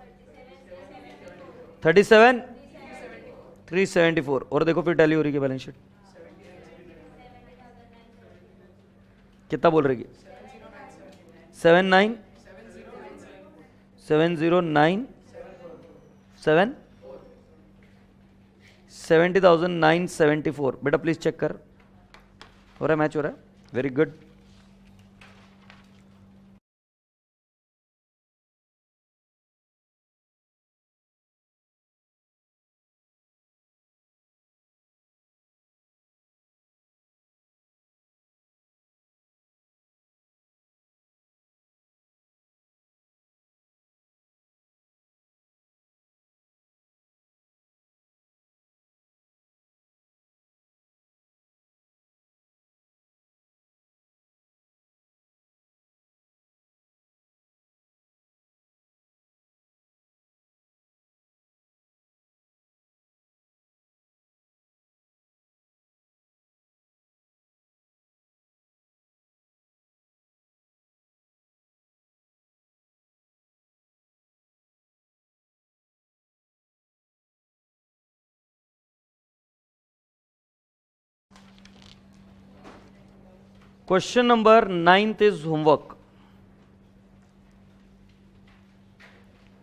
Speaker 1: 37,374। और देखो फिर टैली हो रही है बैलेंस शीट। कितना बोल रही है? 70,974। बेटा प्लीज चेक कर, हो रहा है मैच हो रहा है। Very good. Question number 9 is homework.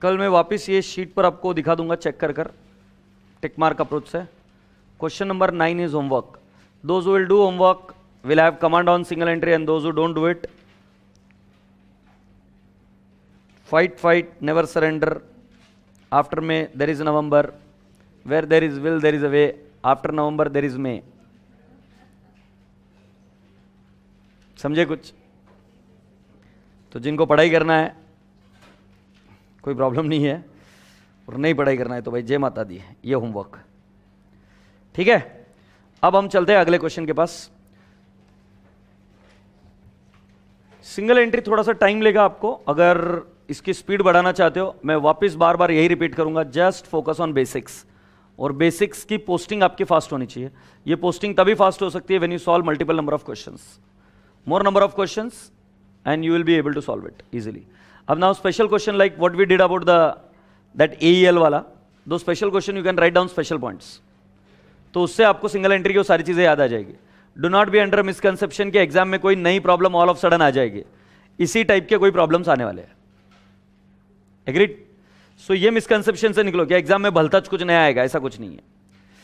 Speaker 1: कल मैं वापस ये शीट पर आपको दिखा दूंगा चेक कर टिक मार्क अप्रोच से। Question number 9 is homework. Those who will do homework will have command on single entry, and those who don't do it, fight, never surrender. After May there is November. Where there is will there is a way. After November there is May. समझे कुछ? तो जिनको पढ़ाई करना है कोई problem नहीं है, और नहीं पढ़ाई करना है तो भाई जय माता दी, ये होमवर्क। ठीक है, अब हम चलते हैं अगले क्वेश्चन के पास। सिंगल एंट्री थोड़ा सा टाइम लेगा आपको, अगर इसकी स्पीड बढ़ाना चाहते हो, मैं वापस बार बार यही रिपीट करूंगा, जस्ट फोकस ऑन बेसिक्स। और बेसिक्स की पोस्टिंग आपकी फास्ट होनी चाहिए। ये पोस्टिंग तभी फास्ट हो सकती है when you solve multiple number of questions, more number of questions, and you will be able to solve it easily. अब now special question like what we did about that AEL वाला, दो special question you can write down special points, तो उससे आपको single entry की वो सारी चीजें याद आ जाएगी। Do not be under misconception के एग्जाम में कोई नई प्रॉब्लम ऑल ऑफ सडन आ जाएगी, इसी टाइप के कोई प्रॉब्लम्स आने वाले हैं। एग्रीड? सो ये मिसकंसेप्शन से निकलो कि एग्जाम में भलता कुछ नया आएगा, ऐसा कुछ नहीं है।